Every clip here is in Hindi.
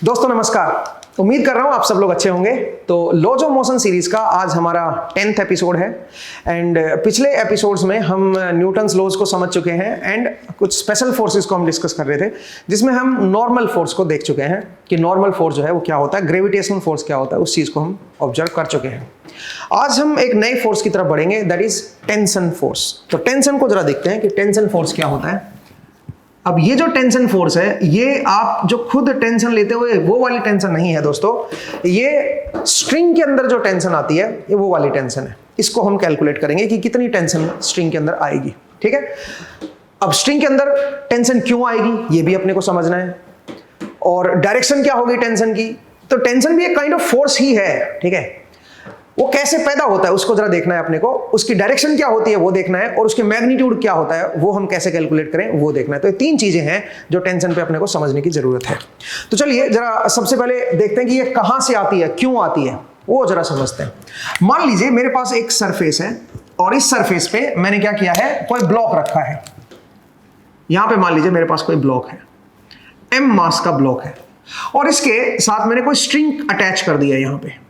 दोस्तों नमस्कार। उम्मीद कर रहा हूँ आप सब लोग अच्छे होंगे। तो लॉज ऑफ मोशन सीरीज का आज हमारा 10th एपिसोड है एंड पिछले एपिसोड्स में हम न्यूटन्स लॉज को समझ चुके हैं एंड कुछ स्पेशल फोर्सेस को हम डिस्कस कर रहे थे, जिसमें हम नॉर्मल फोर्स को देख चुके हैं कि नॉर्मल फोर्स जो है वो क्या होता है, ग्रेविटेशनल फोर्स क्या होता है, उस चीज़ को हम ऑब्जर्व कर चुके हैं। आज हम एक नए फोर्स की तरफ बढ़ेंगे, दैट इज टेंशन फोर्स। तो टेंशन को जरा देखते हैं कि टेंशन फोर्स क्या होता है। अब ये जो टेंशन फोर्स है, ये आप जो खुद टेंशन लेते हुए वो वाली टेंशन नहीं है दोस्तों, ये स्ट्रिंग के अंदर जो टेंशन आती है ये वो वाली टेंशन है। इसको हम कैलकुलेट करेंगे कि कितनी टेंशन स्ट्रिंग के अंदर आएगी। ठीक है, अब स्ट्रिंग के अंदर टेंशन क्यों आएगी ये भी अपने को समझना है, और डायरेक्शन क्या होगी टेंशन की। तो टेंशन भी एक काइंड ऑफ फोर्स ही है। ठीक है, वो कैसे पैदा होता है उसको जरा देखना है अपने को, उसकी डायरेक्शन क्या होती है वो देखना है, और उसके मैग्नीट्यूड क्या होता है वो हम कैसे कैलकुलेट करें वो देखना है। तो ये तीन चीजें हैं जो टेंशन पे अपने को समझने की जरूरत है। तो चलिए जरा सबसे पहले देखते हैं कि ये कहां से आती है, क्यों आती है, वो जरा समझते हैं। मान लीजिए मेरे पास एक सरफेस है और इस सरफेस पे मैंने क्या किया है, कोई ब्लॉक रखा है। यहां पे मान लीजिए मेरे पास कोई ब्लॉक है, m मास का ब्लॉक है, और इसके साथ मैंने कोई स्ट्रिंग अटैच कर दिया यहां पे,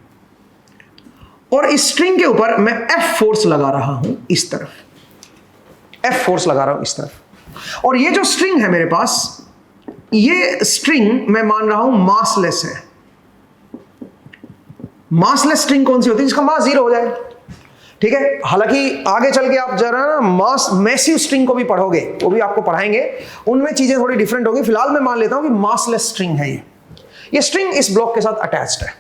और इस स्ट्रिंग के ऊपर मैं F फोर्स लगा रहा हूं इस तरफ, F फोर्स लगा रहा हूं इस तरफ। और ये जो स्ट्रिंग है मेरे पास, ये स्ट्रिंग मैं मान रहा हूं मासलेस है। मासलेस स्ट्रिंग कौन सी होती है, जिसका मास 0 हो जाए। ठीक है, हालांकि आगे चल के आप जरा ना मास मैसिव स्ट्रिंग को भी पढ़ोगे, वो भी आपको पढ़ाएंगे, उनमें चीजें थोड़ी डिफरेंट होगी। फिलहाल मैं मान लेता हूं कि मासलेस स्ट्रिंग है ये स्ट्रिंग इस ब्लॉक के साथ अटैच्ड है,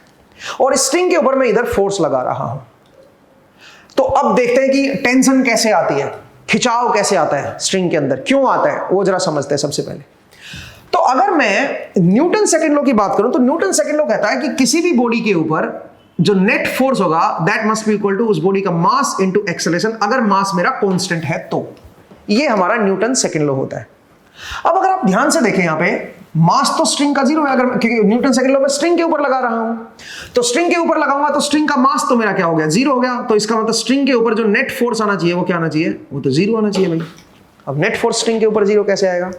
और इस स्ट्रिंग के ऊपर मैं इधर फोर्स लगा रहा हूं। तो अब देखते हैं कि टेंशन कैसे आती है, खिंचाव कैसे आता है स्ट्रिंग के अंदर, क्यों आता है वो जरा समझते हैं सबसे पहले। तो अगर मैं न्यूटन सेकंड लॉ की बात करूं तो न्यूटन सेकंड लॉ कहता है कि किसी भी बॉडी के ऊपर जो नेट फोर्स होगा that must be equal to उस बॉडी का मास इनटू एक्सेलरेशन, अगर मास मेरा कांस्टेंट है तो। ये हमारा न्यूटन सेकंड लॉ होता है। अब अगर आप ध्यान से देखें यहां पे, मास तो स्ट्रिंग का 0 है, अगर क्योंकि न्यूटन सेकंड लॉ में स्ट्रिंग के ऊपर लगा रहा हूं, तो स्ट्रिंग के ऊपर लगाऊंगा तो स्ट्रिंग का मास तो मेरा क्या हो गया, 0 हो गया। तो इसका मतलब स्ट्रिंग के ऊपर जो नेट फोर्स आना चाहिए वो क्या आना चाहिए, वो तो 0 आना चाहिए भाई। अब नेट फोर्स स्ट्रिंग के ऊपर 0 कैसे आएगा,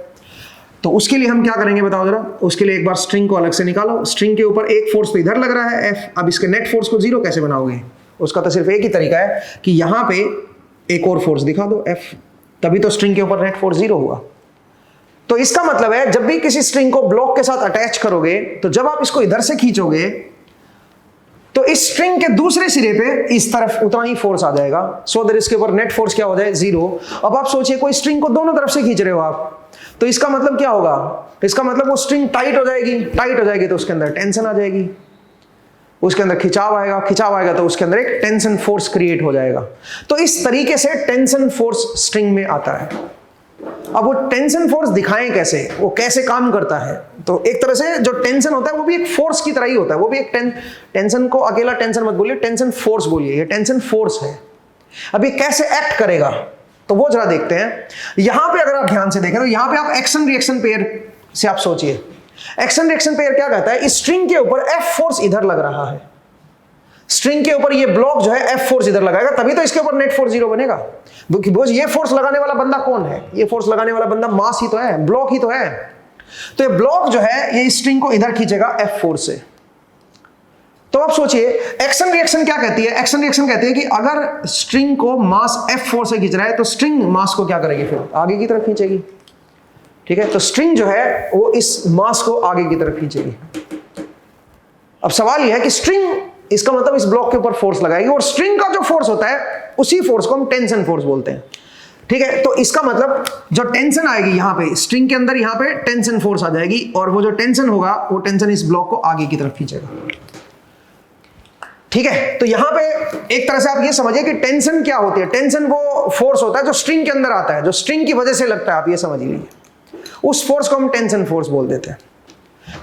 तो उसके लिए हम क्या करेंगे बताओ जरा। उसके लिए एक बार स्ट्रिंग को अलग से निकालो। स्ट्रिंग के ऊपर एक फोर्स तो इधर लग रहा है F, अब इसके नेट फोर्स को 0 कैसे बनाओगे, उसका तो सिर्फ एक ही तरीका है कि यहां पे एक और फोर्स दिखा दो F, तभी तो स्ट्रिंग के ऊपर नेट फोर्स 0 हुआ। तो इसका मतलब है जब भी किसी स्ट्रिंग को ब्लॉक के साथ अटैच करोगे, तो जब आप इसको इधर से खींचोगे तो इस स्ट्रिंग के दूसरे सिरे पे इस तरफ उतना ही फोर्स आ जाएगा, सो दैट इसके ऊपर नेट फोर्स क्या हो जाए, 0। अब आप सोचिए कोई स्ट्रिंग को दोनों तरफ से खींच रहे हो आप, तो इसका मतलब क्या होगा, इसका मतलब वो स्ट्रिंग टाइट हो जाएगी, टाइट हो जाएगी तो उसके अंदर टेंशन आ जाएगी, उसके अंदर खिंचाव आएगा, खिंचाव आएगा तो उसके अंदर एक टेंशन फोर्स क्रिएट हो जाएगा। तो इस तरीके से टेंशन फोर्स स्ट्रिंग में आता है। अब वो टेंशन फोर्स दिखाएं कैसे, वो कैसे काम करता है। तो एक तरह से जो टेंशन होता है वो भी एक फोर्स की तरह ही होता है, वो भी एक टेंशन को अकेला टेंशन मत बोलिए, टेंशन फोर्स बोलिए, ये टेंशन फोर्स है। अब ये कैसे एक्ट करेगा तो वो जरा देखते हैं। यहां पे अगर आप ध्यान से देखें तो यहां पे आप एक्शन रिएक्शन पेयर से आप सोचिए। एक्शन रिएक्शन पेयर क्या कहता है, इस स्ट्रिंग के ऊपर F फोर्स इधर लग रहा है, स्ट्रिंग के ऊपर ये ब्लॉक जो है F फोर्स इधर लगाएगा, तभी तो इसके ऊपर नेट फोर्स 0 बनेगा। बिकॉज़ ये फोर्स लगाने वाला बंदा कौन है, ये फोर्स लगाने वाला बंदा मास ही तो है, ब्लॉक ही तो है। तो ये ब्लॉक जो है ये स्ट्रिंग को इधर खींचेगा F फोर्स से। तो आप सोचिए एक्शन रिएक्शन क्या कहती है, एक्शन रिएक्शन कहती है कि अगर स्ट्रिंग को मास F फोर्स से खींच रहा है तो स्ट्रिंग मास को क्या करेगी, फिर आगे की तरफ खींचेगी। ठीक है, तो स्ट्रिंग जो है वो इस मास को आगे की तरफ खींचेगी। अब सवाल यह है कि स्ट्रिंग, इसका मतलब इस ब्लॉक के ऊपर फोर्स लगाएगी, और स्ट्रिंग का जो फोर्स होता है उसी फोर्स को हम टेंशन फोर्स बोलते हैं। ठीक है, तो इसका मतलब जो टेंशन आएगी यहां पे स्ट्रिंग के अंदर, यहां पे टेंशन फोर्स आ जाएगी, और वो जो टेंशन होगा वो टेंशन इस ब्लॉक को आगे की तरफ खींचेगा। ठीक है, तो यहां पे एक तरह से आप ये समझिए कि टेंशन क्या होती है, टेंशन वो फोर्स होता है जो स्ट्रिंग के अंदर आता है, जो स्ट्रिंग की वजह से लगता है, आप ये समझ लीजिए, उस फोर्स को हम टेंशन फोर्स बोल देते हैं।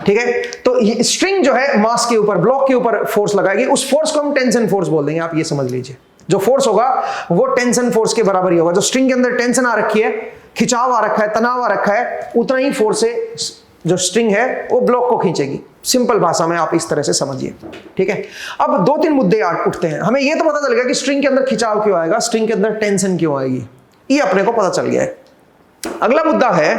ठीक है, तो ये स्ट्रिंग जो है मास के ऊपर, ब्लॉक के ऊपर फोर्स लगाएगी, उस फोर्स को हम टेंशन फोर्स बोल देंगे, आप ये समझ लीजिए। जो फोर्स होगा वो टेंशन फोर्स के बराबर ही होगा। जो स्ट्रिंग के अंदर टेंशन आ रखी है, खिंचाव आ रखा है, तनाव आ रखा है, उतना ही फोर्स से जो स्ट्रिंग है वो ब्लॉक को खींचेगी। सिंपल भाषा में आप इस तरह से समझिए। ठीक है, अब 2-3 मुद्दे उठते हैं। हमें ये तो पता चल गया कि स्ट्रिंग के अंदर खिंचाव क्यों आएगा, स्ट्रिंग के अंदर टेंशन क्यों आएगी, ये अपने को पता चल गया है। अगला मुद्दा है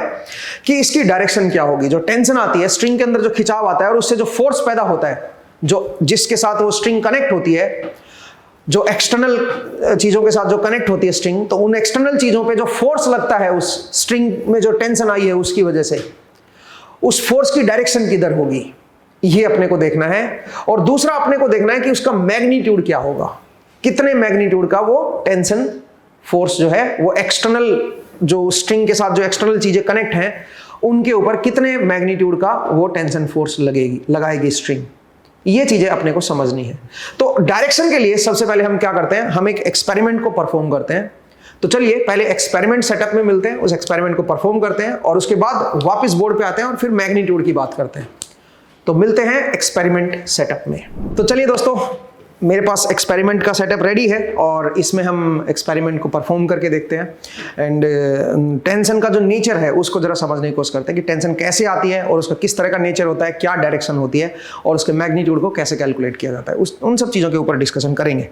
कि इसकी डायरेक्शन क्या होगी। जो टेंशन आती है, स्ट्रिंग के अंदर जो खिंचाव आता है और उससे जो फोर्स पैदा होता है, जो जिसके साथ वो स्ट्रिंग कनेक्ट होती है, जो एक्सटर्नल चीजों के साथ जो कनेक्ट होती है स्ट्रिंग, तो उन एक्सटर्नल चीजों पे जो फोर्स लगता है उस स्ट्रिंग में जो टेंशन आई है उसकी वजह से, उस फोर्स की डायरेक्शन किधर होगी, ये अपने को देखना है। और दूसरा अपने को देखना है कि उसका मैग्नीट्यूड क्या होगा, कितने मैग्नीट्यूड का वो टेंशन फोर्स जो है वो एक्सटर्नल, जो स्ट्रिंग के साथ जो एक्सटर्नल चीजें कनेक्ट हैं उनके ऊपर कितने मैग्नीट्यूड का वो टेंशन फोर्स लगाएगी स्ट्रिंग। ये चीजें अपने को समझनी है। तो डायरेक्शन के लिए सबसे पहले हम क्या करते हैं, हम एक एक्सपेरिमेंट को परफॉर्म करते हैं। तो चलिए पहले एक्सपेरिमेंट सेटअप में मिलते हैं, उस एक्सपेरिमेंट को परफॉर्म करते हैं और उसके बाद वापस बोर्ड पे आते हैं और फिर मैग्नीट्यूड की बात करते हैं। तो मिलते हैं एक्सपेरिमेंट सेटअप में। तो चलिए दोस्तों, मेरे पास एक्सपेरिमेंट का सेटअप रेडी है और इसमें हम एक्सपेरिमेंट को परफॉर्म करके देखते हैं। एंड टेंशन का जो नेचर है उसको जरा समझने की कोशिश करते हैं कि टेंशन कैसे आती है और उसका किस तरह का नेचर होता है, क्या डायरेक्शन होती है और उसके मैग्नीट्यूड को कैसे कैलकुलेट किया जाता है, उन सब चीज़ों के ऊपर डिस्कशन करेंगे।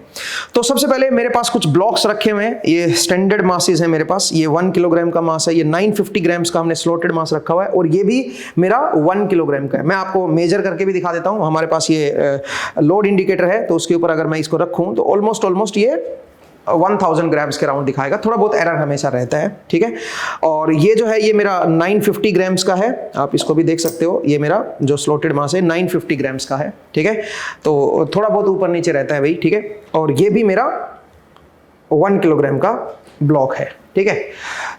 तो सबसे पहले मेरे पास कुछ ब्लॉक्स रखे हुए हैं, ये स्टैंडर्ड मासेज है मेरे पास। ये 1 किलोग्राम का मास है, ये 950 ग्राम्स का हमने स्लॉटेड मास रखा हुआ है और ये भी मेरा 1 किलोग्राम का है। मैं आपको मेजर करके भी दिखा देता हूँ। हमारे पास ये लोड इंडिकेटर है, तो उसके ऊपर अगर मैं इसको रखूं तो ऑलमोस्ट ये 1000 ग्राम्स के राउंड दिखाएगा। थोड़ा बहुत एरर हमेशा रहता है, ठीक है। और ये जो है ये मेरा 950 ग्राम्स का है, आप इसको भी देख सकते हो। ये मेरा जो स्लॉटेड मास है 950 ग्राम्स का है, ठीक है। तो थोड़ा बहुत ऊपर नीचे रहता है भाई, ठीक है। और ये भी मेरा 1 किलोग्राम का ब्लॉक है, ठीक है।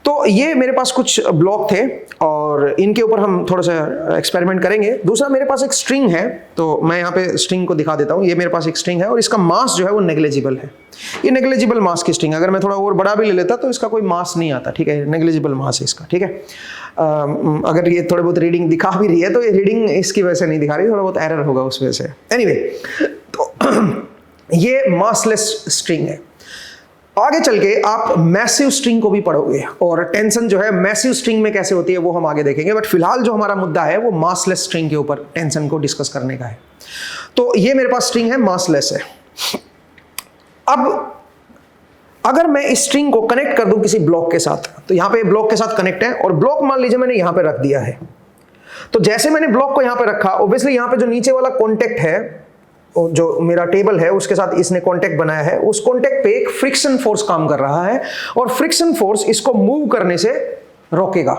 तो ये मेरे पास कुछ ब्लॉक थे और इनके ऊपर हम थोड़ा सा एक्सपेरिमेंट करेंगे। दूसरा मेरे पास एक स्ट्रिंग है, तो मैं यहाँ पे स्ट्रिंग को दिखा देता हूँ। ये मेरे पास एक स्ट्रिंग है और इसका मास जो है वो नेग्लिजिबल है। ये नेग्लिजिबल मास की स्ट्रिंग, अगर मैं थोड़ा और बड़ा भी ले लेता तो इसका कोई मास नहीं आता, ठीक है। नेग्लिजिबल मास है इसका, ठीक है। अगर ये थोड़े बहुत रीडिंग दिखा भी रही है तो ये रीडिंग इसकी वजह से नहीं दिखा रही, थोड़ा बहुत एरर होगा उस वजह से। एनीवे, तो ये मासलेस स्ट्रिंग है। आगे चल के आप मैसिव स्ट्रिंग को भी पढ़ोगे और टेंशन जो है मैसिव स्ट्रिंग में कैसे होती है वो हम आगे देखेंगे। बट फिलहाल जो हमारा मुद्दा है वो मासलेस स्ट्रिंग के ऊपर टेंशन को डिस्कस करने का है। तो ये मेरे पास स्ट्रिंग है, मासलेस है। अब अगर मैं इस स्ट्रिंग को कनेक्ट कर दूं किसी ब्लॉक के साथ, तो यहां पे ब्लॉक के साथ कनेक्ट है और ब्लॉक मान लीजिए मैंने यहां पे रख दिया है। तो जैसे मैंने ब्लॉक को यहां पे रखा, ऑब्वियसली यहां पे जो नीचे वाला कॉन्टेक्ट है, जो मेरा टेबल है उसके साथ इसने कांटेक्ट बनाया है, उस कांटेक्ट पे एक फ्रिक्शन फोर्स काम कर रहा है और फ्रिक्शन फोर्स इसको मूव करने से रोकेगा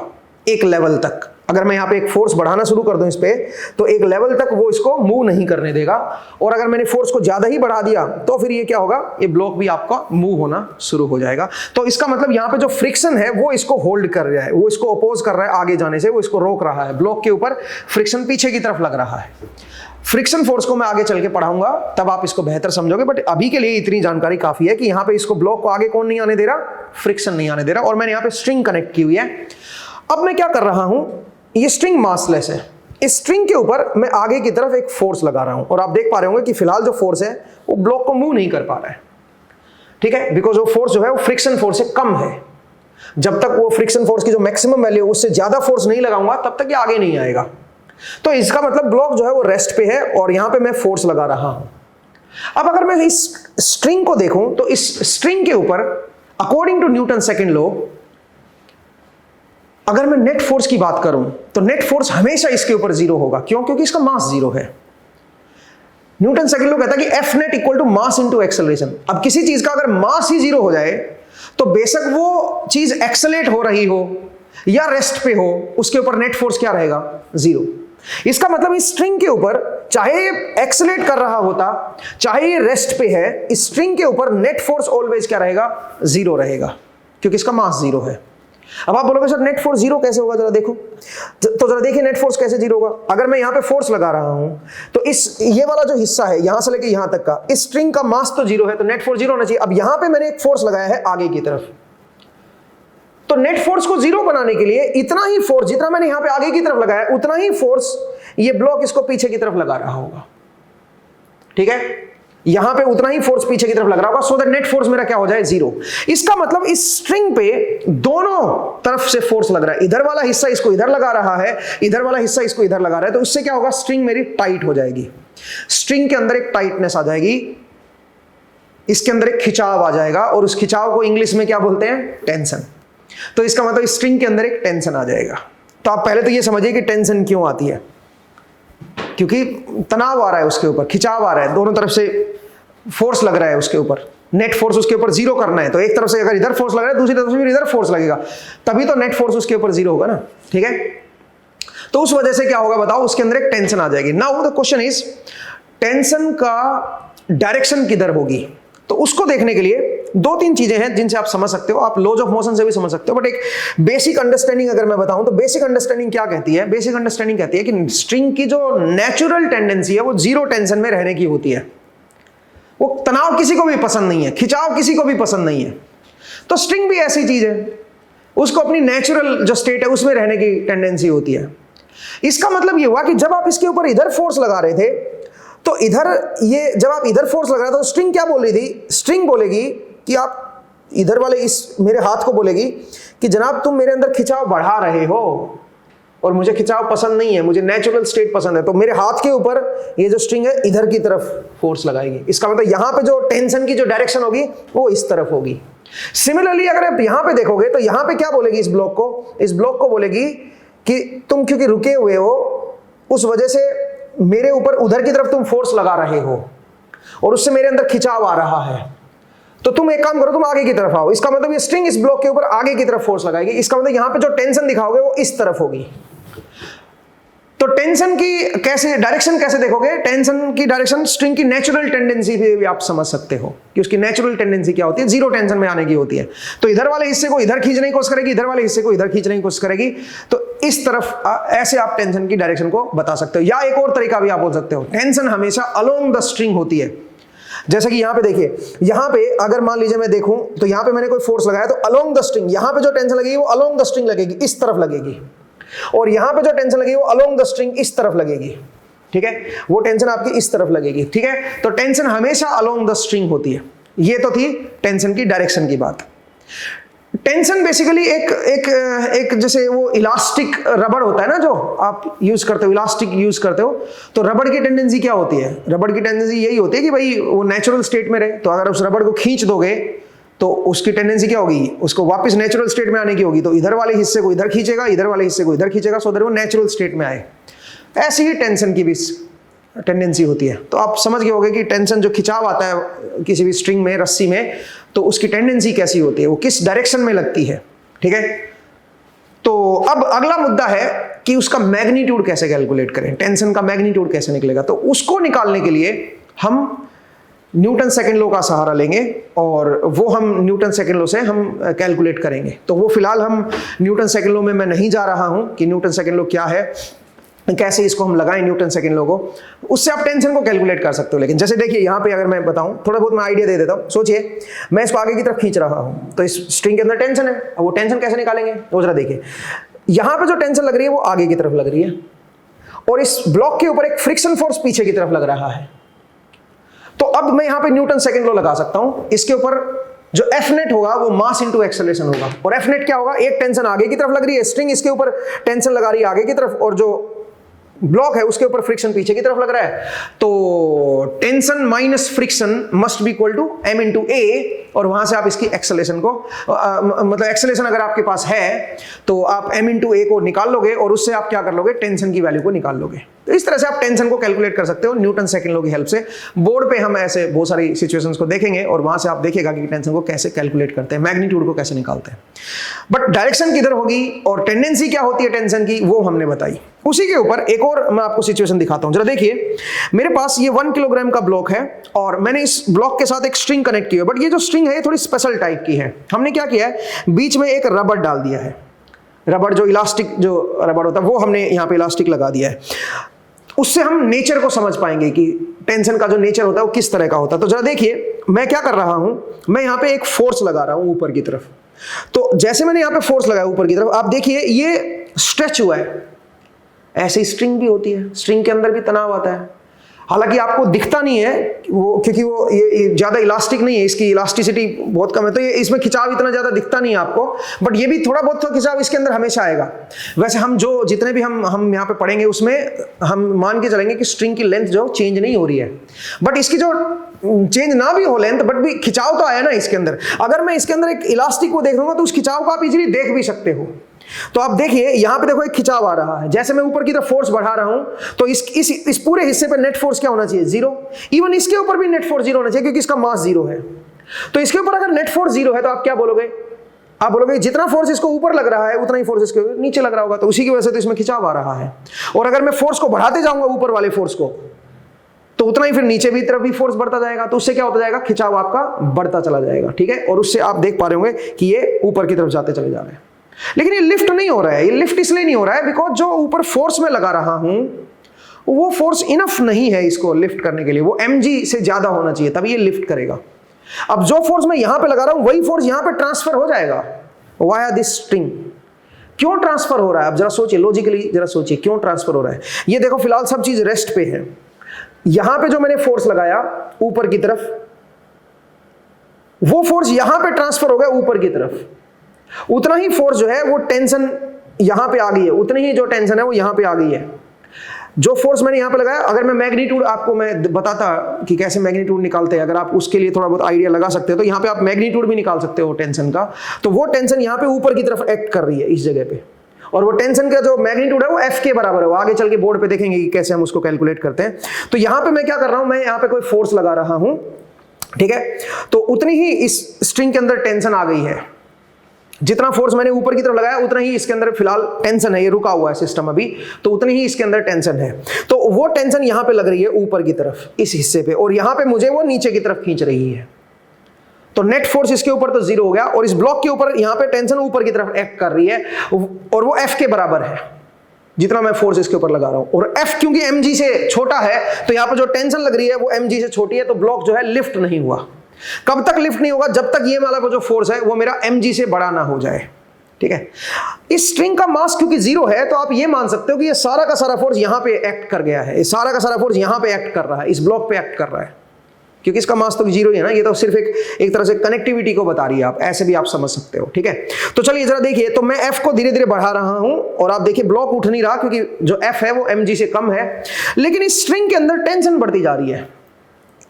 एक लेवल तक। अगर मैं यहाँ पे एक फोर्स बढ़ाना शुरू कर दूं इस पे, तो एक लेवल तक वो इसको मूव नहीं करने देगा। और अगर मैंने फोर्स को ज्यादा ही बढ़ा दिया तो फिर ये क्या होगा, ये ब्लॉक भी आपका मूव होना शुरू हो जाएगा। तो इसका मतलब यहाँ पे जो फ्रिक्शन है वो इसको होल्ड कर रहा है, वो इसको अपोज कर रहा है आगे जाने से, वो इसको रोक रहा है। ब्लॉक के ऊपर फ्रिक्शन पीछे की तरफ लग रहा है। फ्रिक्शन फोर्स को मैं आगे चल के पढ़ाऊंगा, तब आप इसको बेहतर समझोगे। बट अभी के लिए इतनी जानकारी काफी है कि यहाँ पे इसको ब्लॉक को आगे कौन नहीं आने दे रहा, फ्रिक्शन नहीं आने दे रहा। और मैंने यहाँ पे स्ट्रिंग कनेक्ट की हुई है। अब मैं क्या कर रहा हूं, ये स्ट्रिंग मासलेस है, इस स्ट्रिंग के ऊपर मैं आगे की तरफ एक फोर्स लगा रहा हूं और आप देख पा रहे होंगे कि फिलहाल जो फोर्स है वो ब्लॉक को मूव नहीं कर पा रहा है, ठीक है। बिकॉज वो फोर्स जो है वो फ्रिक्शन फोर्स से कम है। जब तक वो फ्रिक्शन फोर्स की जो मैक्सिमम वैल्यू है उससे ज्यादा फोर्स नहीं लगाऊंगा तब तक ये आगे नहीं आएगा। तो इसका मतलब ब्लॉक जो है वो रेस्ट पे है और यहां पे मैं फोर्स लगा रहा हूं। अब अगर मैं इस स्ट्रिंग को देखूं तो इस स्ट्रिंग के ऊपर according to Newton second law, अगर मैं नेट फोर्स की बात करूं तो नेट फोर्स हमेशा इसके ऊपर जीरो होगा। क्यों? क्योंकि इसका मास जीरो है। न्यूटन सेकंड लॉ कहता है कि F net equal to mass into acceleration. अब किसी चीज का अगर मास ही जीरो हो जाए तो बेशक वो चीज एक्सेलरेट हो रही हो या रेस्ट पे हो, उसके ऊपर नेट फोर्स क्या रहेगा, जीरो। इसका मतलब इस स्ट्रिंग के ऊपर चाहे ये एक्सेलरेट कर रहा होता चाहे ये रेस्ट पे है, इस स्ट्रिंग के ऊपर नेट फोर्स ऑलवेज क्या रहेगा, जीरो रहेगा, क्योंकि इसका मास जीरो है। अब आप बोलोगे सर नेट फोर्स जीरो कैसे होगा, जरा देखो। तो जरा देखिए नेट फोर्स कैसे जीरो होगा। अगर मैं यहां पे फोर्स लगा रहा हूं तो इस ये वाला जो हिस्सा है यहां से लेके यहां तक का, इस स्ट्रिंग का मास तो जीरो है, तो नेट फोर्स जीरो होना चाहिए। अब यहां पे मैंने एक फोर्स लगाया है आगे की तरफ, तो नेट फोर्स को जीरो बनाने के लिए इतना ही फोर्स जितना मैंने यहां पे आगे की तरफ लगाया उतना ही फोर्स ये ब्लॉक इसको पीछे की तरफ लगा रहा होगा, ठीक है। यहां पे उतना ही फोर्स पीछे की तरफ लग रहा होगा, सो दैट नेट फोर्स मेरा क्या हो जाए, जीरो। इसका मतलब इस स्ट्रिंग पे दोनों तरफ से फोर्स लग रहा है। इधर वाला हिस्सा इसको इधर लगा रहा है, इधर वाला हिस्सा इसको इधर लगा रहा है। तो इससे क्या होगा, स्ट्रिंग मेरी टाइट हो जाएगी। स्ट्रिंग के अंदर एक टाइटनेस आ जाएगी, इसके अंदर एक खिंचाव आ जाएगा और उस खिंचाव को इंग्लिश में क्या बोलते हैं, टेंशन। तो इसका मतलब स्ट्रिंग के अंदर एक टेंशन आ जाएगा। तो आप पहले तो ये समझिए कि टेंशन क्यों आती है, क्योंकि तनाव आ रहा है उसके ऊपर, खिंचाव आ रहा है, दोनों तरफ से फोर्स लग रहा है उसके ऊपर, नेट फोर्स उसके ऊपर जीरो करना है। तो एक तरफ से अगर इधर फोर्स लग रहा है, दूसरी तरफ से भी इधर फोर्स लगेगा, तभी तो नेट फोर्स उसके ऊपर जीरो होगा ना, ठीक है। तो उस वजह से क्या होगा बताओ, उसके अंदर एक टेंशन आ जाएगी। Now the question is, tension का डायरेक्शन किधर होगी? तो उसको देखने के लिए दो तीन चीजें हैं जिनसे आप समझ सकते हो, आप लॉज ऑफ मोशन से भी समझ सकते हो, बट एक बेसिक अंडरस्टैंडिंग अगर मैं बताऊं तो बेसिक अंडरस्टैंडिंग क्या कहती है? बेसिक अंडरस्टैंडिंग कहती है कि स्ट्रिंग की जो नेचुरल टेंडेंसी है वो जीरो टेंशन में रहने की होती है। वो तनाव किसी को भी पसंद नहीं है, खिंचाव किसी को भी पसंद नहीं है। तो स्ट्रिंग भी ऐसी चीज है, उसको अपनी नेचुरल जो स्टेट है उसमें रहने की टेंडेंसी होती है। इसका मतलब ये हुआ कि जब आप इसके ऊपर इधर फोर्स लगा रहे थे, तो इधर ये जब आप इधर फोर्स लगा रहे थे तो स्ट्रिंग क्या बोल रही थी? स्ट्रिंग बोलेगी कि आप इधर वाले इस मेरे हाथ को बोलेगी कि जनाब तुम मेरे अंदर खिंचाव बढ़ा रहे हो और मुझे खिंचाव पसंद नहीं है, मुझे नेचुरल स्टेट पसंद है। तो मेरे हाथ के ऊपर ये जो स्ट्रिंग है इधर की तरफ फोर्स लगाएगी। इसका मतलब यहां पे जो टेंशन की जो डायरेक्शन होगी वो इस तरफ होगी। सिमिलरली अगर आप यहां पे देखोगे तो यहां पे क्या बोलेगी इस ब्लॉक को? इस ब्लॉक को बोलेगी कि तुम क्योंकि रुके हुए हो, उस वजह से मेरे ऊपर उधर की तरफ तुम फोर्स लगा रहे हो और उससे मेरे अंदर खिंचाव आ रहा है, तो तुम एक काम करो, तुम आगे की तरफ आओ। इसका मतलब ये स्ट्रिंग इस ब्लॉक के ऊपर आगे की तरफ फोर्स लगाएगी। इसका मतलब यहां पे जो टेंशन दिखाओगे वो इस तरफ होगी। तो टेंशन की कैसे डायरेक्शन कैसे देखोगे? टेंशन की डायरेक्शन स्ट्रिंग की नेचुरल टेंडेंसी भी आप समझ सकते हो कि उसकी नेचुरल टेंडेंसी क्या होती है, जीरो टेंशन में आने की होती है। तो इधर वाले हिस्से को इधर खींचने की कोशिश करेगी, इधर वाले हिस्से को इधर खींचने की कोशिश करेगी। तो इस तरफ ऐसे आप टेंशन की डायरेक्शन को बता सकते हो। या एक और तरीका भी आप बोल सकते हो, टेंशन हमेशा अलोंग द स्ट्रिंग होती है। जैसे कि यहां पे देखिए, यहां पे अगर मान लीजिए मैं देखूं तो यहां पे मैंने कोई फोर्स लगाया तो अलोंग द स्ट्रिंग, यहां पे जो टेंशन लगेगी वो अलोंग द स्ट्रिंग लगेगी, इस तरफ लगेगी, और यहां पे जो टेंशन लगेगी वो अलोंग द स्ट्रिंग इस तरफ लगेगी, ठीक है। वो टेंशन आपकी इस तरफ लगेगी, ठीक है। तो टेंशन हमेशा अलोंग द स्ट्रिंग होती है। ये तो थी टेंशन की डायरेक्शन की बात। टेंशन बेसिकली एक जैसे वो इलास्टिक रबड़ होता है ना, जो आप यूज करते हो, इलास्टिक यूज करते हो, तो रबड़ की टेंडेंसी क्या होती है? रबड़ की टेंडेंसी यही होती है कि भाई वो नेचुरल स्टेट में रहे। तो अगर उस रबड़ को खींच दोगे तो उसकी टेंडेंसी क्या होगी? उसको वापस नेचुरल स्टेट में आने की होगी। तो इधर वाले हिस्से को इधर खींचेगा, इधर वाले हिस्से को इधर खींचेगा, सो दैट वो नेचुरल स्टेट में आए। ऐसी ही टेंशन की भी टेंडेंसी होती है। तो आप समझ गए होंगे कि टेंशन जो खिंचाव आता है किसी भी स्ट्रिंग में, रस्सी में, तो उसकी टेंडेंसी कैसी होती है, वो किस डायरेक्शन में लगती है, ठीक है। तो अब अगला मुद्दा है कि उसका मैग्नीट्यूड कैसे कैलकुलेट करें, टेंशन का मैग्नीट्यूड कैसे निकलेगा। तो उसको निकालने के लिए हम न्यूटन सेकंड लॉ का सहारा लेंगे और वो हम न्यूटन सेकंड लॉ से हम कैलकुलेट करेंगे। तो वो फिलहाल हम न्यूटन सेकंड लॉ में मैं नहीं जा रहा हूं कि न्यूटन सेकंड लॉ क्या है, कैसे इसको हम लगाएं न्यूटन सेकंड लॉ को। उससे आप टेंशन को कैलकुलेट कर सकते हो। लेकिन जैसे देखिए यहाँ पे अगर मैं बताऊं, थोड़ा बहुत मैं आइडिया दे देता हूं। सोचिए मैं इसको आगे की तरफ खींच रहा हूं, तो इस स्ट्रिंग के अंदर टेंशन है। अब वो टेंशन कैसे निकालेंगे वो जरा देखिए। यहाँ पे जो टेंशन लग रही है वो आगे की तरफ लग रही है और इस ब्लॉक के ऊपर एक फ्रिक्शन फोर्स पीछे की तरफ लग रहा है। तो अब मैं यहां पे न्यूटन सेकंड लॉ लगा सकता हूं। इसके ऊपर जो एफ नेट होगा वो मास इंटू एक्सेलरेशन होगा। और एफ नेट क्या होगा? एक टेंशन आगे की तरफ लग रही है, स्ट्रिंग इसके ऊपर टेंशन लगा रही है आगे की तरफ, और जो ब्लॉक है उसके ऊपर फ्रिक्शन पीछे की तरफ लग रहा है। तो tension minus friction must be equal to m into a, और वहां से आप इसकी एक्सेलरेशन को मतलब एक्सेलरेशन अगर आपके पास है तो आप m इंटू ए को निकाल लोगे और उससे आप क्या कर लोगे? टेंशन की वैल्यू को निकाल लोगे। तो इस तरह से आप टेंशन को कैलकुलेट कर सकते हो न्यूटन सेकंड लॉ की हेल्प से। बोर्ड पे हम ऐसे बहुत सारी सिचुएशंस को देखेंगे और वहां से आप देखिएगा कि टेंशन को कैसे कैलकुलेट करते हैं, मैग्नीट्यूड को कैसे निकालते हैं। बट डायरेक्शन किधर होगी और टेंडेंसी क्या होती है टेंशन की, वो हमने बताई। उसी के ऊपर एक और मैं आपको सिचुएशन दिखाता हूं। जरा देखिए, मेरे पास ये 1 किलोग्राम का ब्लॉक है और मैंने इस ब्लॉक के साथ एक स्ट्रिंग कनेक्ट की है। बट ये जो स्ट्रिंग है थोड़ी स्पेशल टाइप की है। हमने क्या किया है, बीच में एक रबड़ डाल दिया है। रबड़ जो इलास्टिक जो रबड़ होता है वो हमने यहाँ पे इलास्टिक लगा दिया है। उससे हम नेचर को समझ पाएंगे कि टेंशन का जो नेचर होता है वो किस तरह का होता है। तो जरा देखिए, मैं क्या कर रहा हूं, मैं यहाँ पे एक फोर्स लगा रहा हूं ऊपर की तरफ। तो जैसे मैंने यहाँ पे फोर्स लगाया ऊपर की तरफ, आप देखिए ये स्ट्रेच हुआ है। ऐसे स्ट्रिंग भी होती है, स्ट्रिंग के अंदर भी तनाव आता है। हालांकि आपको दिखता नहीं है वो, क्योंकि वो ये ज्यादा इलास्टिक नहीं है, इसकी इलास्टिसिटी बहुत कम है, तो ये इसमें खिंचाव इतना ज्यादा दिखता नहीं है आपको। बट ये भी थोड़ा बहुत तो खिंचाव इसके अंदर हमेशा आएगा। वैसे हम जो जितने भी हम यहाँ पे पढ़ेंगे उसमें हम मान के चलेंगे कि स्ट्रिंग की लेंथ जो चेंज नहीं हो रही है, बट इसकी जो चेंज ना भी हो लेंथ, बट भी खिंचाव तो आया ना इसके अंदर। अगर मैं इसके अंदर एक इलास्टिक को देख लूंगा तो उस खिंचाव को आप इजीली देख भी सकते हो। तो आप देखिए यहां पे देखो एक खिंचाव आ रहा है, जैसे मैं ऊपर की तरफ फोर्स बढ़ा रहा हूं तो इस पूरे हिस्से पे नेट फोर्स क्या होना चाहिए, जीरो। इवन इसके ऊपर भी नेट फोर्स जीरो होना चाहिए क्योंकि इसका मास जीरो है। तो इसके ऊपर अगर नेट फोर्स जीरो है तो आप क्या बोलोगे, आप बोलोगे जितना फोर्स इसको ऊपर लग रहा है उतना ही फोर्स इसके नीचे लग रहा होगा, तो उसी की वजह से तो इसमें खिंचाव आ रहा है। और अगर मैं फोर्स को बढ़ाते जाऊंगा ऊपर वाले फोर्स को तो उतना ही फिर नीचे भी तरफ भी फोर्स बढ़ता जाएगा, तो उससे क्या होता जाएगा, खिंचाव आपका बढ़ता चला जाएगा। ठीक है, और उससे आप देख पा रहे होंगे कि ये ऊपर की तरफ जाते चले जा रहे हैं। लेकिन ये लिफ्ट नहीं हो रहा है, ये लिफ्ट इसलिए नहीं हो रहा है बिकॉज जो ऊपर फोर्स में लगा रहा हूं वो फोर्स इनफ नहीं है इसको लिफ्ट करने के लिए, वो mg से ज्यादा होना चाहिए तभी ये लिफ्ट करेगा। अब जो फोर्स मैं यहां पे लगा रहा हूं वही फोर्स यहां पे ट्रांसफर हो जाएगा वाया दिस स्ट्रिंग। क्यों ट्रांसफर हो रहा है, अब जरा सोचिए, लॉजिकली जरा सोचिए क्यों ट्रांसफर हो रहा है। ये देखो फिलहाल सब चीज रेस्ट पे है, यहां पे जो मैंने फोर्स लगाया ऊपर की तरफ वो फोर्स यहां पे ट्रांसफर हो गया ऊपर की तरफ, उतना ही फोर्स जो है वो टेंशन यहां पे आ गई है, उतनी ही जो टेंशन है वो यहां पे आ गई है। जो फोर्स मैंने यहां पे लगाया, अगर मैं मैग्नीट्यूड आपको मैं बताता कि कैसे मैग्नीट्यूड निकालते हैं, अगर आप उसके लिए थोड़ा बहुत आइडिया लगा सकते हो तो यहां पे आप मैग्नीट्यूड भी निकाल सकते हो टेंशन का। तो वो टेंशन यहां पे ऊपर की तरफ एक्ट कर रही है इस जगह पे, और वो टेंशन का जो मैग्नीट्यूड है वो F के बराबर है। वो आगे चल के बोर्ड पे देखेंगे कि कैसे हम उसको कैलकुलेट करते हैं। तो यहां पे मैं क्या कर रहा हूं, मैं यहां पे कोई फोर्स लगा रहा हूं, ठीक है, तो उतनी ही इस स्ट्रिंग के अंदर टेंशन आ गई है। जितना फोर्स मैंने ऊपर की तरफ लगाया उतना ही इसके अंदर फिलहाल टेंशन है, ये रुका हुआ है सिस्टम अभी, तो उतनी ही इसके अंदर टेंशन है। तो वो टेंशन यहां पे लग रही है ऊपर की तरफ इस हिस्से पे, और यहां पे मुझे वो नीचे की तरफ खींच रही है। तो नेट फोर्स इसके ऊपर तो जीरो हो गया, और इस ब्लॉक के ऊपर यहां पे टेंशन ऊपर की तरफ एक्ट कर रही है, और वो F के बराबर है जितना मैं फोर्स इसके ऊपर लगा रहा हूं। और F क्योंकि mg से छोटा है तो यहां पर जो टेंशन लग रही है वो mg से छोटी है, तो ब्लॉक जो है लिफ्ट नहीं हुआ। कब तक लिफ्ट नहीं होगा, जब तक ये वाला जो फोर्स है वो मेरा mg से बड़ा ना हो जाए। ठीक है, इस स्ट्रिंग का मास क्योंकि जीरो है तो आप ये मान सकते हो कि ये सारा का सारा फोर्स यहां पे एक्ट कर गया है, ये सारा का सारा फोर्स यहां पे एक्ट कर रहा है, इस ब्लॉक पे एक्ट कर रहा है, क्योंकि इसका मास तो जीरो ही है ना। ये तो सिर्फ एक तरह से कनेक्टिविटी को बता रही है, आप ऐसे भी आप समझ सकते हो। ठीक है, तो चलिए जरा देखिए, तो मैं F को धीरे धीरे बढ़ा रहा हूं और आप देखिए ब्लॉक उठ नहीं रहा क्योंकि जो F है वो mg से कम है, लेकिन इस स्ट्रिंग के अंदर टेंशन बढ़ती जा रही है,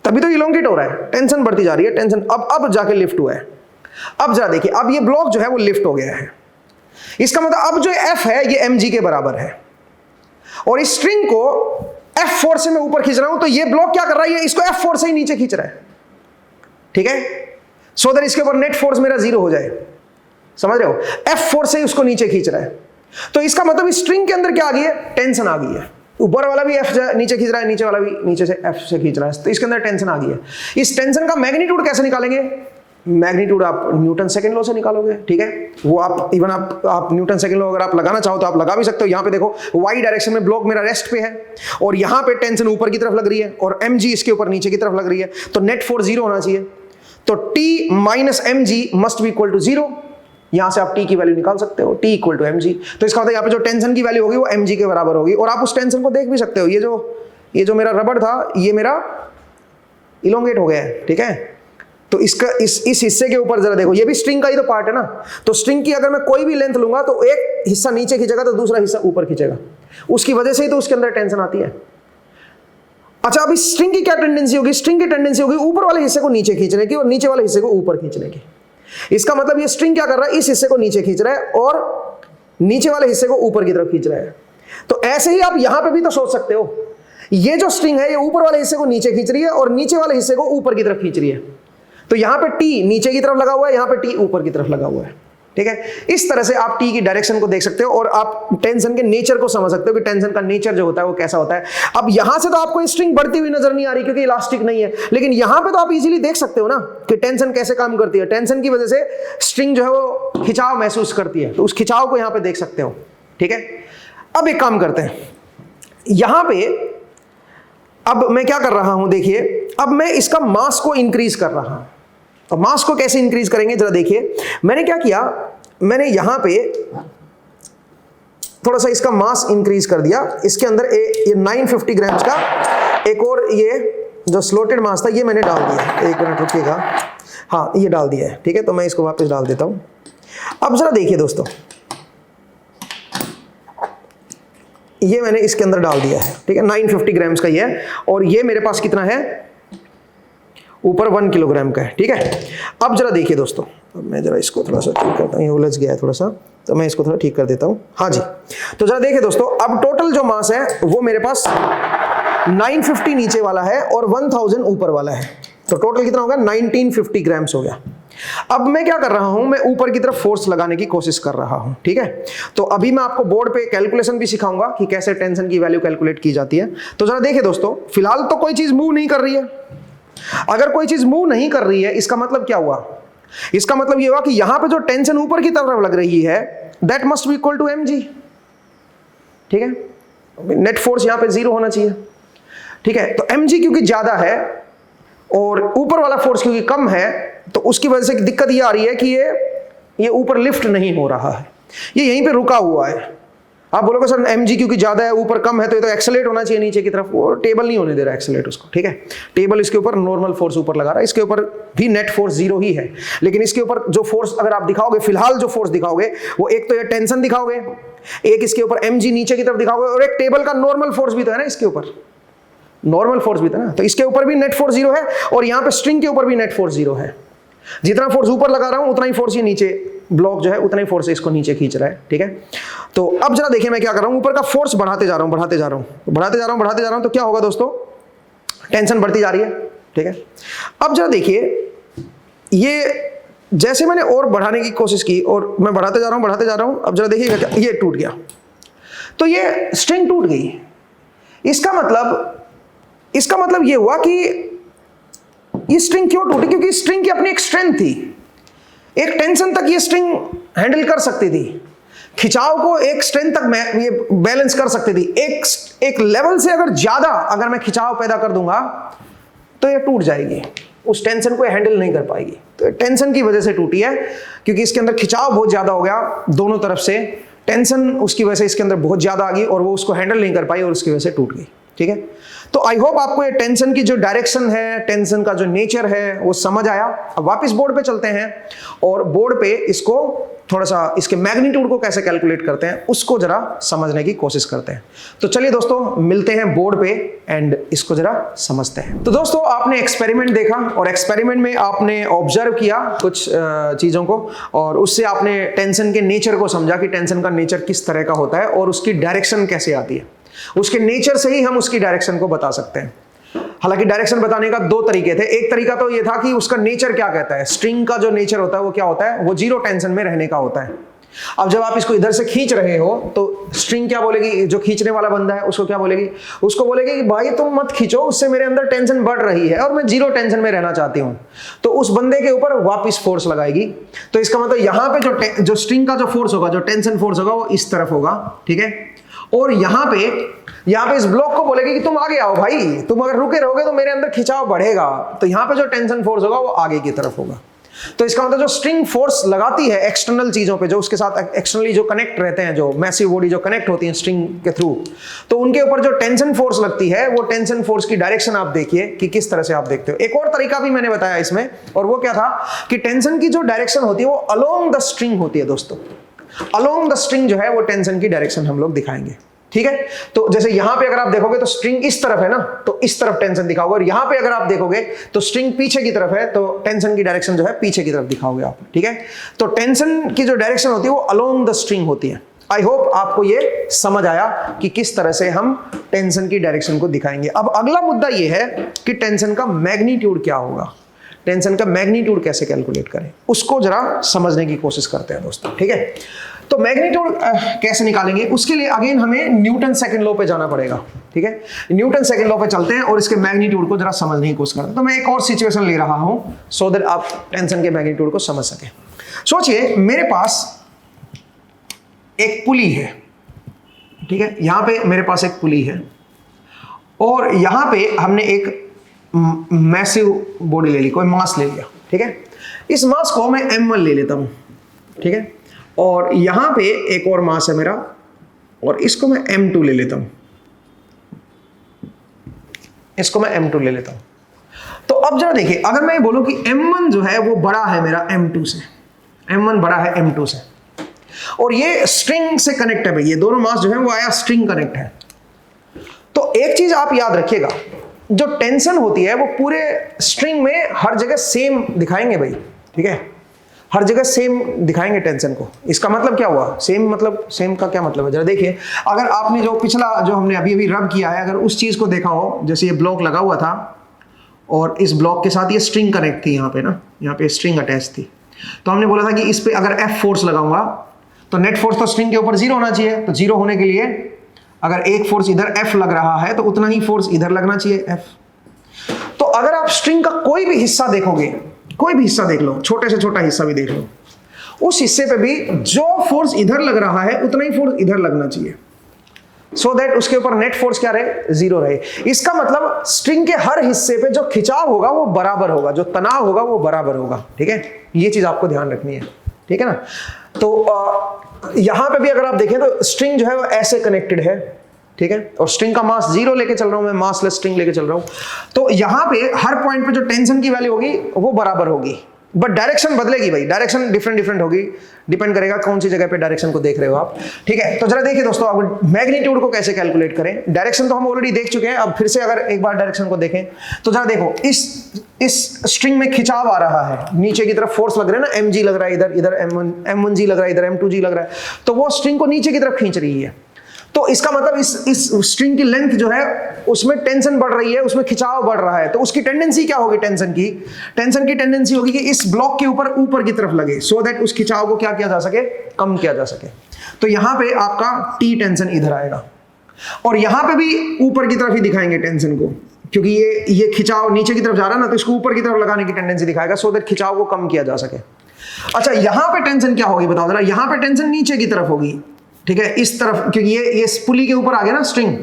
तभी तो इलोंगेट हो रहा है, टेंशन बढ़ती जा रही है, टेंशन अब जाके लिफ्ट हुआ है। अब जरा देखिए, अब ये ब्लॉक जो है वो लिफ्ट हो गया है, इसका मतलब अब जो F है ये mg के बराबर है, और इस स्ट्रिंग को F4 से मैं ऊपर खींच रहा हूं, तो ये ब्लॉक क्या कर रहा है, ये इसको F4 से ही नीचे खींच रहा है। ठीक है, सो दैट इसके ऊपर नेट फोर्स मेरा जीरो हो जाए, समझ रहे हो, F4 से ही उसको नीचे खींच रहा है। तो इसका मतलब इस स्ट्रिंग के अंदर क्या आ गई है, टेंशन आ गई है। ऊपर वाला भी F नीचे खींच रहा है, नीचे वाला भी नीचे से F से खींच रहा है, तो इसके अंदर टेंशन आ गई है। इस टेंशन का मैग्नीट्यूड कैसे निकालेंगे, मैग्नीट्यूड आप न्यूटन सेकंड लॉ से निकालोगे। ठीक है, वो आप इवन आप न्यूटन सेकंड लॉ अगर आप लगाना चाहो तो आप लगा भी सकते हो। यहां पे देखो वाई डायरेक्शन में ब्लॉक मेरा रेस्ट पे है, और यहां पे टेंशन ऊपर की तरफ लग रही है, और mg इसके ऊपर नीचे की तरफ लग रही है, तो नेट फोर्स जीरो होना चाहिए। तो T minus mg must be equal to zero. यहां से आप T की वैल्यू निकाल सकते हो, T इक्वल टू mg। तो इसका मतलब यहाँ पे जो टेंशन की वैल्यू होगी वो mg के बराबर होगी, और आप उस टेंशन को देख भी सकते हो। ये जो मेरा रबड़ था ये मेरा इलोंगेट हो गया है। ठीक है, तो इसका इस हिस्से के ऊपर जरा देखो, ये भी स्ट्रिंग का ही तो पार्ट है ना, तो स्ट्रिंग की अगर मैं कोई भी लेंथ लूंगा तो एक हिस्सा नीचे खींचेगा तो दूसरा हिस्सा ऊपर खींचेगा, उसकी वजह से ही तो उसके अंदर टेंशन आती है। अच्छा, अब इस स्ट्रिंग की क्या टेंडेंसी होगी, स्ट्रिंग की टेंडेंसी होगी ऊपर वाले हिस्से को नीचे खींचने की और नीचे वाले हिस्से को ऊपर खींचने की। इसका मतलब ये स्ट्रिंग क्या कर रहा है, इस हिस्से को नीचे खींच रहा है और नीचे वाले हिस्से को ऊपर की तरफ खींच रहा है। तो ऐसे ही आप यहां पे भी तो सोच सकते हो, ये जो स्ट्रिंग है ये ऊपर वाले हिस्से को नीचे खींच रही है और नीचे वाले हिस्से को ऊपर की तरफ खींच रही है। तो यहां पे T नीचे की तरफ लगा हुआ है, यहां पे T ऊपर की तरफ लगा हुआ है। ठीक है, इस तरह से आप T की डायरेक्शन को देख सकते हो और आप टेंशन के नेचर को समझ सकते हो कि टेंशन का नेचर जो होता है वो कैसा होता है। अब यहां से तो आपको स्ट्रिंग बढ़ती हुई नजर नहीं आ रही क्योंकि इलास्टिक नहीं है, लेकिन यहां पे तो आप इजीली देख सकते हो ना कि टेंशन कैसे काम करती है। टेंशन की वजह से स्ट्रिंग जो है वो खिंचाव महसूस करती है, तो उस खिंचाव को यहां पे देख सकते हो। ठीक है, अब एक काम करते हैं, यहां पे अब मैं क्या कर रहा हूं, देखिए अब मैं इसका मास को इंक्रीज कर रहा हूं। तो मास को कैसे इंक्रीज करेंगे जरा देखिए, मैंने क्या किया, मैंने यहां पे थोड़ा सा इसका मास इंक्रीज कर दिया। इसके अंदर ये 950 ग्राम्स का एक और ये जो स्लोटेड मास था ये मैंने डाल दिया। एक मिनट रुकिएगा, हाँ ये डाल दिया है। ठीक है, तो मैं इसको वापस डाल देता हूं। अब जरा देखिए दोस्तों, ये मैंने इसके अंदर डाल दिया है। ठीक है, 950 ग्राम्स का ये है, और ये मेरे पास कितना है ऊपर 1 किलोग्राम का है, ठीक है। अब जरा देखिए दोस्तों, अब मैं जरा इसको थोड़ा सा ठीक करता हूँ, ये उलझ गया है थोड़ा सा, तो मैं इसको थोड़ा ठीक कर देता हूँ। हाँ जी, तो जरा देखिए दोस्तों, अब टोटल जो मास है वो मेरे पास 950 नीचे वाला है और 1000 ऊपर वाला है, तो टोटल कितना होगा 1950 ग्राम्स हो गया। अब मैं क्या कर रहा हूं, मैं ऊपर की तरफ फोर्स लगाने की कोशिश कर रहा हूं, ठीक है। तो अभी मैं आपको बोर्ड पे कैलकुलेशन भी सिखाऊंगा कि कैसे टेंशन की वैल्यू कैलकुलेट की जाती है। तो जरा देखिए दोस्तों, फिलहाल तो कोई चीज मूव नहीं कर रही है। अगर कोई चीज मूव नहीं कर रही है, इसका मतलब क्या हुआ, इसका मतलब ये हुआ कि यहां पे जो टेंशन ऊपर की तरफ लग रही है that must be equal to mg, ठीक है। नेट फोर्स यहां पे 0 होना चाहिए, ठीक है। तो mg क्योंकि ज्यादा है और ऊपर वाला फोर्स क्योंकि कम है, तो उसकी वजह से दिक्कत ये आ रही है कि ये ऊपर लिफ्ट नहीं हो रहा है, ये यहीं पे रुका हुआ है। आप बोलोगे सर mg क्योंकि ज्यादा है ऊपर कम है तो ये तो एक्सेलेरेट होना चाहिए नीचे की तरफ, वो टेबल नहीं होने दे रहा एक्सेलेरेट उसको, ठीक है। टेबल इसके ऊपर नॉर्मल फोर्स ऊपर लगा रहा है, इसके ऊपर भी नेट फोर्स 0 ही है, लेकिन इसके ऊपर जो फोर्स अगर आप दिखाओगे, फिलहाल जो फोर्स दिखाओगे वो एक तो ये टेंशन दिखाओगे, एक इसके ऊपर mg नीचे की तरफ दिखाओगे, और एक टेबल का नॉर्मल फोर्स भी तो है ना, इसके ऊपर नॉर्मल फोर्स भी था ना, तो इसके ऊपर भी नेट फोर्स 0 है और यहां पे स्ट्रिंग के ऊपर भी नेट फोर्स 0 है। जितना फोर्स ऊपर लगा रहा हूं उतना ही फोर्स ये नीचे ब्लॉक जो है उतना ही फोर्स इसको नीचे खींच रहा है, ठीक है। तो अब जरा देखिए मैं क्या कर रहा हूं, ऊपर का फोर्स बढ़ाते जा रहा हूं, तो क्या होगा दोस्तों, टेंशन बढ़ती जा रही है, ठीक है। अब जरा देखिए, ये जैसे मैंने और बढ़ाने की कोशिश की और मैं बढ़ाते जा रहा हूं, अब जरा देखिएगा, ये टूट गया, तो ये स्ट्रिंग टूट गई। इसका मतलब ये हुआ कि ये स्ट्रिंग क्यों टूटी, क्योंकि स्ट्रिंग की अपनी एक स्ट्रेंथ थी, एक टेंशन तक ये स्ट्रिंग हैंडल कर सकती थी, खिंचाव को एक स्ट्रेंथ तक ये बैलेंस कर सकती थी। एक लेवल से अगर ज्यादा अगर मैं खिंचाव पैदा कर दूंगा तो ये टूट जाएगी, उस टेंशन को हैंडल नहीं कर पाएगी। तो टेंशन की वजह से टूटी है, क्योंकि इसके अंदर खिंचाव बहुत ज्यादा हो गया दोनों तरफ से, टेंशन उसकी वजह से इसके अंदर बहुत ज्यादा आ गई और वो उसको हैंडल नहीं कर पाई और उसकी वजह से टूट गई, ठीक है। तो आई होप आपको ये टेंशन की जो डायरेक्शन है, टेंशन का जो नेचर है वो समझ आया। अब वापस बोर्ड पे चलते हैं और बोर्ड पे इसको थोड़ा सा इसके मैग्नीट्यूड को कैसे कैलकुलेट करते हैं उसको जरा समझने की कोशिश करते हैं। तो चलिए दोस्तों, मिलते हैं बोर्ड पे एंड इसको जरा समझते हैं। तो दोस्तों, आपने एक्सपेरिमेंट देखा और एक्सपेरिमेंट में आपने ऑब्जर्व किया कुछ चीजों को और उससे आपने टेंशन के नेचर को समझा कि टेंशन का नेचर किस तरह का होता है और उसकी डायरेक्शन कैसे आती है। उसके नेचर से ही हम उसकी डायरेक्शन को बता सकते हैं। हालांकि डायरेक्शन बताने का 2 तरीके थे। एक तरीका तो ये था कि उसका नेचर क्या कहता है, स्ट्रिंग का जो नेचर होता है वो क्या होता है, वो 0 टेंशन में रहने का होता है। अब जब आप इसको इधर से खींच रहे हो तो स्ट्रिंग क्या बोलेगी, जो खींचने वाला बंदा है उसको क्या बोलेगी, उसको बोलेगी कि भाई तुम मत खींचो, उससे मेरे अंदर टेंशन बढ़ रही है और मैं 0 टेंशन में रहना चाहती हूं। तो उस बंदे के ऊपर वापस फोर्स लगाएगी। तो इसका मतलब यहां पे जो स्ट्रिंग का जो फोर्स होगा, जो टेंशन फोर्स होगा वो इस तरफ होगा, ठीक है। और यहां पे इस ब्लॉक को बोलेगी कि तुम आगे आओ भाई, तुम अगर रुके रहोगे तो मेरे अंदर खिंचाव बढ़ेगा। तो यहां पे जो टेंशन फोर्स होगा वो आगे की तरफ होगा। तो इसका मतलब जो स्ट्रिंग फोर्स लगाती है एक्सटर्नल चीजों पे, जो उसके साथ एक्सटर्नली जो कनेक्ट रहते हैं, जो मैसिव बॉडी जो कनेक्ट होती है स्ट्रिंग के थ्रू, तो उनके ऊपर जो टेंशन फोर्स लगती है वो टेंशन फोर्स की डायरेक्शन आप देखिए कि किस तरह से आप देखते हो। एक और तरीका भी मैंने बताया इसमें, और वो क्या था कि टेंशन की जो डायरेक्शन होती है वो अलोंग द स्ट्रिंग होती है दोस्तों। अलोंग द स्ट्रिंग जो है वो टेंशन की डायरेक्शन हम लोग दिखाएंगे, ठीक है। तो जैसे यहां पे अगर आप देखोगे तो स्ट्रिंग इस तरफ है ना, तो इस तरफ टेंशन दिखाओगे, और यहां पे अगर आप देखोगे तो स्ट्रिंग पीछे की तरफ है, तो टेंशन की डायरेक्शन जो है पीछे की तरफ दिखाओगे आप, ठीक है। तो टेंशन की जो डायरेक्शन होती है वो अलोंग द स्ट्रिंग होती है। आई होप आपको ये समझ आया कि किस तरह से हम टेंशन की डायरेक्शन को दिखाएंगे। अब अगला मुद्दा ये है कि टेंशन का मैग्नीट्यूड क्या होगा, टेंशन का मैग्नीट्यूड कैसे कैलकुलेट करें, उसको जरा समझने की कोशिश करते हैं दोस्तों, ठीक है। तो मैग्नीट्यूड कैसे निकालेंगे, उसके लिए अगेन हमें न्यूटन सेकंड लॉ पे जाना पड़ेगा, ठीक है। न्यूटन सेकंड लॉ पे चलते हैं और इसके मैग्नीट्यूड को जरा समझने की कोशिश करते हैं। तो मैं एक और सिचुएशन ले रहा हूं सो दैट आप टेंशन के मैग्नीट्यूड को समझ सकें। सोचिए मेरे पास एक पुली है, ठीक है। यहां पे मेरे पास एक पुली है और यहां पे हमने एक मैसिव बॉडी ले ली, कोई मास ले लिया, ठीक है। इस मास को मैं m1 ले लेता हूं, ठीक है। और यहां पे एक और मास है मेरा और इसको मैं m2 ले लेता हूं, इसको मैं m2 ले लेता हूं। तो अब जरा देखिए, अगर मैं बोलूं कि m1 जो है वो बड़ा है मेरा m2 से, m1 बड़ा है m2 से, और ये स्ट्रिंग से कनेक्ट है भाई, ये दोनों मास जो है वो आया स्ट्रिंग कनेक्ट है। तो एक चीज आप याद रखिएगा जो टेंशन होती है वो पूरे स्ट्रिंग में हर जगह सेम दिखाएंगे भाई, ठीक है, हर जगह सेम दिखाएंगे टेंशन को। इसका मतलब क्या हुआ, सेम मतलब सेम का क्या मतलब है, जरा देखिए। अगर आपने जो पिछला जो हमने अभी अभी रब किया है, अगर उस चीज को देखा हो, जैसे ये ब्लॉक लगा हुआ था और इस ब्लॉक के साथ ये स्ट्रिंग कनेक्ट थी, यहाँ पे ना, यहाँ पे स्ट्रिंग अटैच थी, तो हमने बोला था कि इस पे अगर F फोर्स लगाऊंगा तो नेट फोर्स तो स्ट्रिंग के ऊपर 0 होना चाहिए। तो 0 होने के लिए अगर एक फोर्स इधर F लग रहा है तो उतना ही फोर्स इधर लगना चाहिए F। तो अगर आप स्ट्रिंग का कोई भी हिस्सा देखोगे, कोई भी हिस्सा देख लो, छोटे से छोटा हिस्सा भी देख लो, उस हिस्से पे भी जो फोर्स इधर लग रहा है उतना ही फोर्स इधर लगना चाहिए, सो दैट उसके ऊपर नेट फोर्स क्या रहे, 0 रहे। इसका मतलब स्ट्रिंग के हर हिस्से पे जो खिंचाव होगा वो बराबर होगा, जो तनाव होगा वो बराबर होगा, ठीक है। ये चीज आपको ध्यान रखनी है, ठीक है ना। तो यहां पे भी अगर आप देखें तो स्ट्रिंग जो है वो ऐसे कनेक्टेड है, ठीक है, और स्ट्रिंग का मास 0 लेके चल रहा हूं मैं, मासलेस स्ट्रिंग लेके चल रहा हूं। तो यहां पे हर पॉइंट पे जो टेंशन की वैल्यू होगी वो बराबर होगी, बट डायरेक्शन बदलेगी भाई, डायरेक्शन डिफरेंट होगी, डिपेंड करेगा कौन सी जगह पे डायरेक्शन को देख रहे हो आप, ठीक है। तो जरा देखिए दोस्तों, अब मैग्नीट्यूड को कैसे कैलकुलेट करें। डायरेक्शन तो हम ऑलरेडी देख चुके हैं, अब फिर से अगर एक बार डायरेक्शन को देखें तो जरा देखो, इस स्ट्रिंग में खिंचाव आ रहा है, नीचे की तरफ फोर्स लग रहा है ना, mg लग रहा है इधर, इधर m1g लग रहा है, इधर m2g लग रहा है, तो वो स्ट्रिंग को नीचे की तरफ खींच रही है। तो इसका मतलब इस स्ट्रिंग की लेंथ जो है उसमें टेंशन बढ़ रही है, उसमें खिंचाव बढ़ रहा है, तो उसकी टेंडेंसी क्या होगी, टेंशन की टेंडेंसी होगी कि इस ब्लॉक के ऊपर की तरफ लगे, सो दैट उस खिंचाव को क्या किया जा सके, कम किया जा सके। तो यहां पे आपका T टेंशन इधर आएगा, और यहां पे भी ऊपर की तरफ ही दिखाएंगे टेंशन को, क्योंकि ये खिंचाव नीचे की तरफ जा रहा है ना, तो इसको ऊपर की तरफ लगाने की टेंडेंसी दिखाएगा, सो दैट खिंचाव को कम किया जा सके। अच्छा, यहां पे टेंशन क्या होगी बताओ जरा, यहां पे टेंशन नीचे की तरफ होगी, ठीक है, इस तरफ, क्योंकि ये पुली के ऊपर आ गया ना स्ट्रिंग,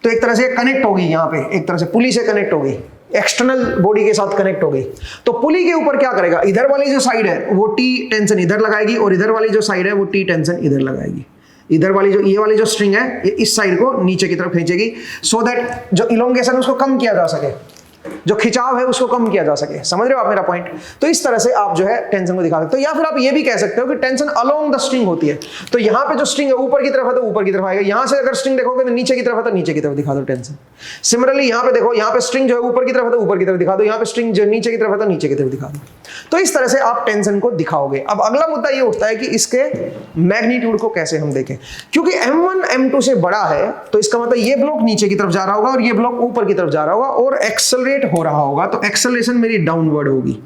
तो एक तरह से कनेक्ट होगी, यहां पे एक तरह से पुली से कनेक्ट होगी, एक्सटर्नल बॉडी के साथ कनेक्ट होगी। तो पुली के ऊपर क्या करेगा, इधर वाली जो साइड है वो T टेंशन इधर लगाएगी, और इधर वाली जो साइड है वो T टेंशन इधर लगाएगी। इधर वाली जो ये वाली जो स्ट्रिंग है ये इस साइड को नीचे की तरफ खींचेगी, सो दैट जो इलोंगेशन उसको कम किया जा सके, जो खिंचाव है उसको कम किया जा सके। समझ रहे हो आप मेरा पॉइंट। तो इस तरह से आप जो है टेंशन को दिखा सकते हो, या फिर आप ये भी कह सकते हो कि टेंशन अलोंग द स्ट्रिंग होती है। तो यहाँ पे जो स्ट्रिंग है ऊपर की तरफ है तो ऊपर की तरफ आएगा, यहां से अगर स्ट्रिंग देखोगे तो नीचे की तरफ है तो नीचे की तरफ दिखा दो टेंशन। सिमिलरली यहाँ पे देखो, यहाँ पे स्ट्रिंग जो है ऊपर की तरफ है तो ऊपर की तरफ दिखा दो, यहाँ पे स्ट्रिंग जो नीचे की तरफ है तो नीचे की तरफ दिखा दो। तो इस तरह से आप टेंशन को दिखाओगे। अब अगला मुद्दा ये उठता है कि इसके मैग्नीट्यूड को कैसे हम देखें, क्योंकि M1 M2 से बड़ा है, तो इसका मतलब ये ब्लॉक नीचे की तरफ जा रहा होगा और ये ब्लॉक ऊपर की तरफ जा रहा होगा और एक्सेलरेट हो रहा होगा, तो एक्सेलरेशन मेरी डाउनवर्ड होगी,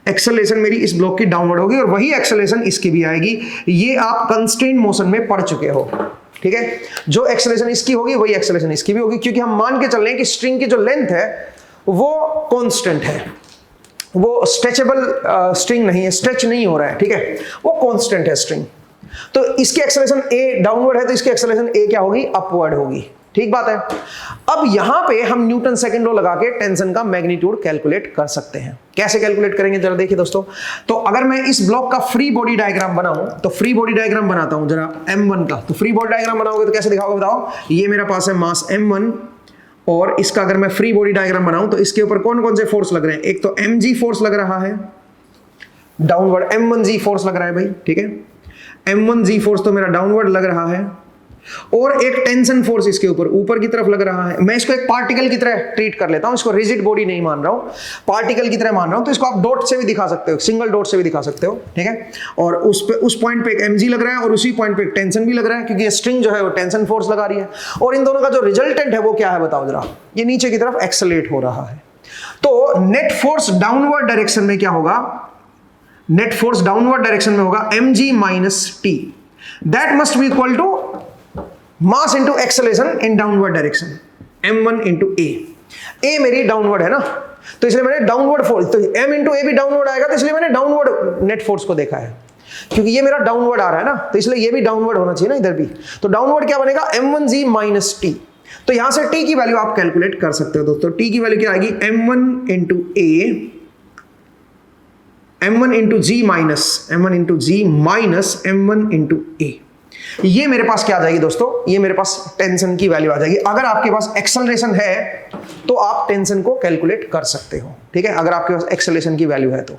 एक्सेलरेशन मेरी इस ब्लॉक की डाउनवर्ड होगी, और वही एक्सेलरेशन इसकी भी आएगी। ये आप कंस्ट्रेंट मोशन में पढ़ चुके हो, ठीक है। जो एक्सेलरेशन इसकी होगी वही एक्सेलरेशन इसकी भी होगी, क्योंकि हम मान के चल रहे हैं कि स्ट्रिंग की जो लेंथ है वो कांस्टेंट है, वो स्ट्रेचेबल स्ट्रिंग नहीं है, स्ट्रेच नहीं हो रहा है, ठीक है, वो कांस्टेंट है स्ट्रिंग। तो इसकी एक्सेलरेशन a डाउनवर्ड है, तो इसकी एक्सेलरेशन a क्या होगी, अपवर्ड होगी, ठीक बात है। अब यहां पे हम न्यूटन सेकंड लॉ लगा के टेंशन का मैग्नीट्यूड कैलकुलेट कर सकते हैं। कैसे कैलकुलेट करेंगे जरा देखिए दोस्तों। तो अगर मैं इस ब्लॉक का फ्री बॉडी डायग्राम बनाऊं, तो फ्री बॉडी डायग्राम बनाता हूं जरा M1 का। तो फ्री बॉडी डायग्राम बनाओगे तो कैसे दिखाओगे बताओ। ये मेरा पास है मास M1, और इसका अगर मैं फ्री बॉडी डायग्राम बनाऊं तो इसके ऊपर कौन कौन से फोर्स लग रहे हैं। एक तो mg फोर्स लग रहा है डाउनवर्ड, m1g फोर्स लग रहा है भाई, ठीक है, m1g फोर्स तो मेरा डाउनवर्ड लग रहा है, और एक टेंशन फोर्स इसके ऊपर की तरफ लग रहा है। मैं इसको एक पार्टिकल की तरह ट्रीट कर लेता हूं, इसको रिजिड बॉडी नहीं मान रहा हूं, पार्टिकल की तरह मान रहा हूं। तो इसको आप डॉट से भी दिखा सकते हो, सिंगल डॉट से भी दिखा सकते हो, ठीक है। और उस पॉइंट पे एक mg लग रहा है और उसी पॉइंट पे एक टेंशन भी लग रहा है, क्योंकि ये स्ट्रिंग जो है वो टेंशन फोर्स लगा रही है, और इन दोनों का जो रिजल्टेंट है वो क्या है बताओ जरा। ये नीचे की तरफ एक्सेलरेट हो रहा है, तो नेट फोर्स डाउनवर्ड डायरेक्शन में क्या होगा, नेट फोर्स डाउनवर्ड डायरेक्शन में होगा mg minus t, that must be equal to mass into acceleration in downward direction, m1 into a मेरी डाउनवर्ड है ना, तो इसलिए मैंने डाउनवर्ड फोर्स, तो m इंटू a भी डाउनवर्ड आएगा, तो इसलिए मैंने डाउनवर्ड नेट फोर्स को देखा है, क्योंकि ये मेरा डाउनवर्ड आ रहा है ना, तो इसलिए ये भी डाउनवर्ड होना चाहिए ना इधर भी। तो डाउनवर्ड क्या बनेगा, m1g माइनस टी। तो यहां से t की वैल्यू आप कैलकुलेट कर सकते हो दोस्तों। t की वैल्यू क्या आएगी, m1 into a, m1 into g minus m1 into a। ये मेरे पास क्या आ जाएगी दोस्तों, ये मेरे पास टेंशन की वैल्यू आ जाएगी। अगर आपके पास एक्सेलरेशन है तो आप टेंशन को कैलकुलेट कर सकते हो, ठीक है, अगर आपके पास एक्सेलरेशन की वैल्यू है तो।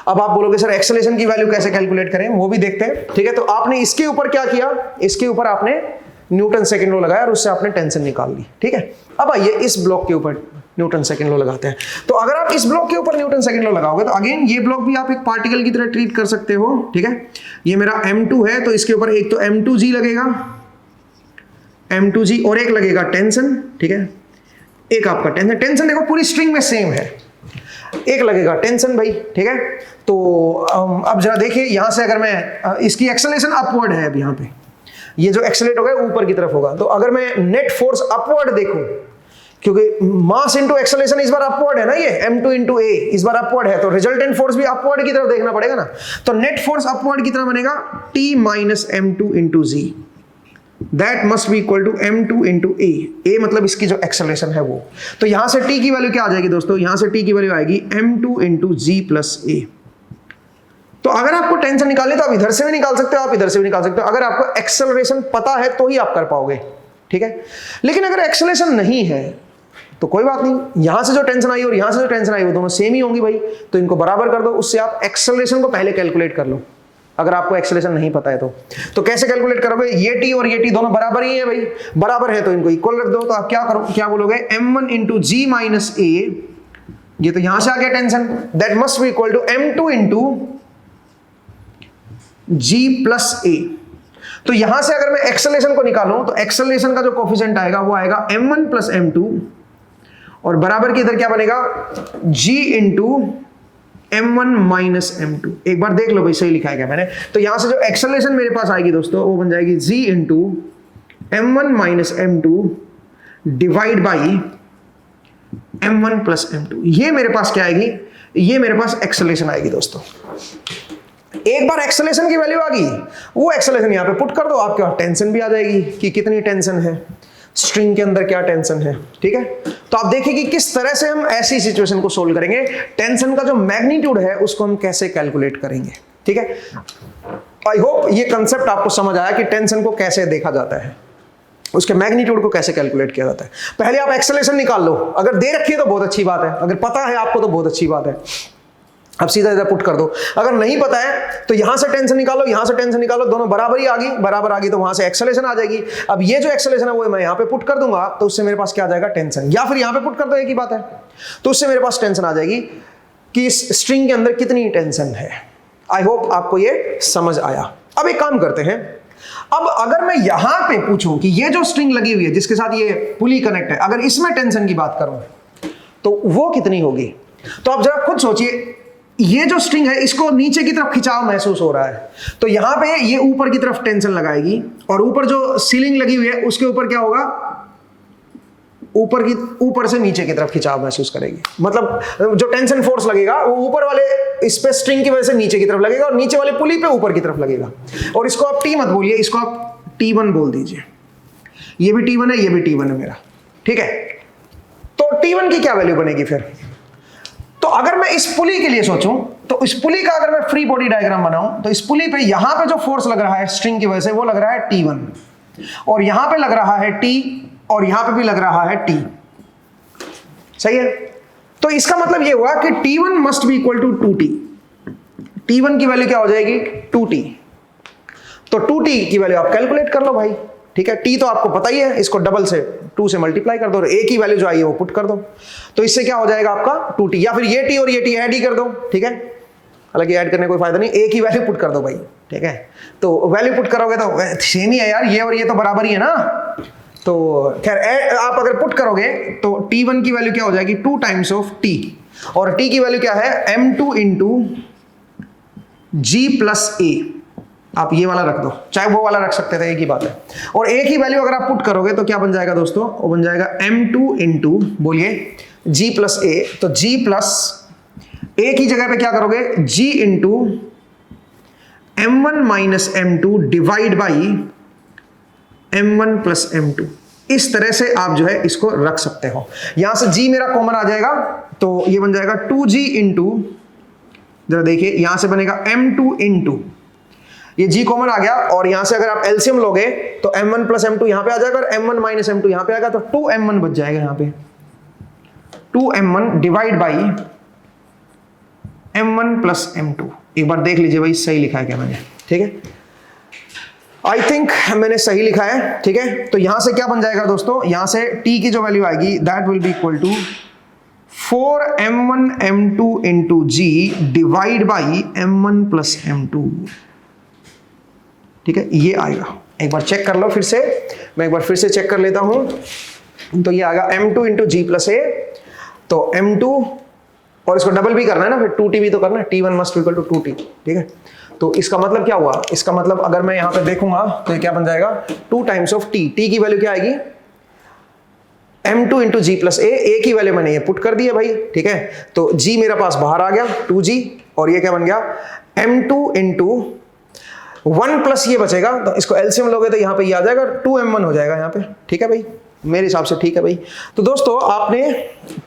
अब आप बोलोगे सर एक्सेलरेशन की वैल्यू कैसे कैलकुलेट करें, वो भी देखते हैं, ठीक है। तो आपने इसके ऊपर क्या किया, इसके ऊपर आपने न्यूटन सेकंड लॉ लगाया और उससे आपने टेंशन निकाल ली। ठीक है, अब आइए इस ब्लॉक के ऊपर न्यूटन सेकंड लॉ लगाते हैं। तो अगर आप इस ब्लॉक के ऊपर न्यूटन सेकंड लॉ लगाओगे तो अगेन ये ब्लॉक भी आप एक पार्टिकल की तरह ट्रीट कर सकते हो। ठीक है, ये मेरा m2 है तो इसके ऊपर एक तो m2g लगेगा, m2g, और एक लगेगा टेंशन। ठीक है, एक आपका टेंशन, टेंशन देखो पूरी स्ट्रिंग में सेम है, एक लगेगा टेंशन भाई। ठीक है, तो अब जरा देखिए यहां से अगर मैं इसकी एक्सेलरेशन अपवर्ड है, अब यहां पे ये जो एक्सेलरेट होगा ऊपर की तरफ होगा, तो अगर मैं नेट फोर्स अपवर्ड देखूं, क्योंकि मास इनटू एक्सेलरेशन इस बार अपवर्ड है ना, ये m2 इनटू a इस बार अपवर्ड है, तो रिजल्टेंट फोर्स भी अपवर्ड की तरफ देखना पड़ेगा ना। तो नेट फोर्स अपवर्ड की तरफ बनेगा t minus m2 into g, that must be equal to m2 into a मतलब इसकी जो एक्सेलरेशन है वो। तो यहां से t की वैल्यू क्या आ जाएगी दोस्तों, यहां से t की वैल्यू आएगी m2 into g plus a। तो अगर आपको टेंशन निकालनी तो आप इधर से भी निकाल सकते हो, आप इधर से भी निकाल सकते हो, अगर आपको एक्सेलरेशन पता है तो ही आप कर पाओगे। ठीक है, लेकिन अगर एक्सेलरेशन नहीं है तो कोई बात नहीं, यहां से जो टेंशन आई और यहां से जो टेंशन आई वो दोनों सेम ही होंगी भाई, तो इनको बराबर कर दो, उससे आप एक्सेलरेशन को पहले कैलकुलेट कर लो। अगर आपको एक्सेलरेशन नहीं पता है तो कैसे कैलकुलेट करोगे, ये t और ये t दोनों बराबर ही है भाई, बराबर है तो इनको इक्वल रख दो। तो आप क्या करो, क्या बोलोगे, m1 into G minus a, ये तो यहां से आ गया tension, that must be equal to m2 into g plus a। तो यहां से अगर मैं एक्सेलरेशन को निकालूं तो एक्सेलरेशन का जो कोफिशिएंट आएगा वो आएगा m1 प्लस m2, और बराबर के इधर क्या बनेगा, g into m1 minus m2। एक बार देख लो भाई सही लिखा है क्या मैंने। तो यहां से जो एक्सेलरेशन मेरे पास आएगी दोस्तों वो बन जाएगी g into m1 minus m2 divide by m1 plus m2। ये मेरे पास क्या आएगी, ये मेरे पास एक्सेलरेशन आएगी दोस्तों। एक बार एक्सेलरेशन की वैल्यू आ गई, वो एक्सेलरेशन यहां पे पुट कर दो, आपके पास टेंशन भी आ जाएगी कि कितनी टेंशन है, स्ट्रिंग के अंदर क्या टेंशन है। ठीक है, तो आप देखिए कि किस तरह से हम ऐसी सिचुएशन को सोल्व करेंगे, टेंशन का जो मैग्नीट्यूड है उसको हम कैसे कैलकुलेट करेंगे। ठीक है, आई होप ये कंसेप्ट आपको समझ आया कि टेंशन को कैसे देखा जाता है, उसके मैग्नीट्यूड को कैसे कैलकुलेट किया जाता है। पहले आप एक्सेलरेशन निकाल लो, अगर दे रखी है तो बहुत अच्छी बात है, अगर पता है आपको तो बहुत अच्छी बात है, अब सीधा इधर पुट कर दो। अगर नहीं पता है तो यहां से टेंशन निकालो, यहां से टेंशन निकालो, दोनों बराबर ही आ गई, बराबर आ गई तो वहां से एक्सेलरेशन आ जाएगी। अब ये जो एक्सेलरेशन है वो मैं यहां पे पुट कर दूंगा तो उससे मेरे पास क्या आ जाएगा, टेंशन, या फिर यहां पे पुट कर दो, एक ही बात है, तो उससे मेरे पास टेंशन आ जाएगी कि इस स्ट्रिंग के अंदर कितनी टेंशन है। आई होप आपको ये समझ आया। अब एक काम करते हैं, अब अगर मैं यहां पे पूछूं कि ये जो स्ट्रिंग लगी हुई है जिसके साथ ये पुली कनेक्ट है, अगर इसमें टेंशन की बात करूं तो वो कितनी होगी। तो आप जरा खुद सोचिए, ये जो स्ट्रिंग है इसको नीचे की तरफ खिंचाव महसूस हो रहा है, तो यहां पे ये ऊपर की तरफ टेंशन लगाएगी, और ऊपर जो सीलिंग लगी हुई है उसके ऊपर क्या होगा, ऊपर से नीचे की तरफ खिंचाव महसूस करेगी। मतलब जो टेंशन फोर्स लगेगा वो ऊपर वाले इस पे स्ट्रिंग की वजह से नीचे की तरफ लगेगा, और नीचे वाले पुली पे ऊपर की तरफ लगेगा। और इसको आप टी मत बोलिए, इसको आप T1 बोल दीजिए। ये भी T1 है, ये भी T1 है मेरा। ठीक है, तो T1 की क्या वैल्यू बनेगी फिर। तो अगर मैं इस पुली के लिए सोचूं तो इस पुली का अगर मैं फ्री बॉडी डायग्राम बनाऊं तो इस पुली पे यहां पे जो फोर्स लग रहा है स्ट्रिंग की वजह से वो लग रहा है T1, और यहां पे लग रहा है T, और यहां पे भी लग रहा है T। सही है, तो इसका मतलब ये हुआ कि T1 must be equal to 2T। T1 की वैल्यू क्या हो जाएगी, 2T। तो 2T की वैल्यू आप कैलकुलेट कर लो भाई। ठीक है, T तो आपको पता ही है, इसको डबल से 2 से मल्टीप्लाई कर दो, और A की वैल्यू जो आई है वो पुट कर दो, तो इससे क्या हो जाएगा आपका 2T, या फिर ये T और ये T ऐड ही कर दो। ठीक है, हालांकि ऐड करने कोई फायदा नहीं, A की वैल्यू पुट कर दो भाई। ठीक है, तो वैल्यू पुट करोगे तो सेम ही है यार, ये और ये तो बराबर ही है ना। तो खैर आप अगर पुट करोगे तो T1 की वैल्यू क्या हो जाएगी, 2 टाइम्स ऑफ T, और T की वैल्यू क्या है, m2 into G plus A। आप ये वाला रख दो, चाहे वो वाला रख सकते थे, एक ही बात है। और A की वैल्यू अगर आप पुट करोगे तो क्या बन जाएगा दोस्तों, वो बन जाएगा m2 इंटू, बोलिए, G प्लस A। तो G प्लस A की जगह पे क्या करोगे, G into m1 minus m2 divide by m1 plus m2। इस तरह से आप जो है इसको रख सकते हो। यहां से G मेरा कॉमन आ जाएगा तो ये बन जाएगा 2G इंटू, जरा देखिए यहां से बनेगा m2 इंटू, ये G कॉमन आ गया, और यहां से अगर आप एलसीएम लोगे तो m1 प्लस m2 यहां पे आ जाएगा, और m1 माइनस m2 यहां पे आएगा, तो 2m1 बच जाएगा यहां पे, 2m1 divide by m1 plus m2। एक बार देख लीजिए भाई सही लिखा है क्या मैंने। ठीक है, आई थिंक मैंने सही लिखा है, ठीक है। तो यहां से क्या बन जाएगा दोस्तों, यहां से t की जो वैल्यू आएगी that will be equal to 4m1 m2 into G divide by m1 plus m2, ठीक है, ये आएगा। एक बार चेक कर लो फिर से, मैं एक बार फिर से चेक कर लेता हूं। तो ये आएगा m2 इंटू जी प्लस ए, तो m2 और इसको डबल भी करना है ना, फिर 2t भी तो करना है, t1 must equal to 2t, ठीक है। तो इसका मतलब क्या हुआ, इसका मतलब अगर मैं यहां पे देखूंगा तो ये क्या बन जाएगा 2 टाइम्स ऑफ t, t की वैल्यू क्या आएगी m2 इंटू जी प्लस ए की वैल्यू मैंने ये पुट कर दी है भाई, ठीक है। तो g मेरा पास बाहर आ गया 2g, और ये क्या बन गया m2 इंटू 1 प्लस ये बचेगा, तो इसको एलसीएम लोगे तो यहां पे ये आ जाएगा 2m1 हो जाएगा यहां पे, ठीक है भाई, मेरे हिसाब से ठीक है भाई। तो दोस्तों आपने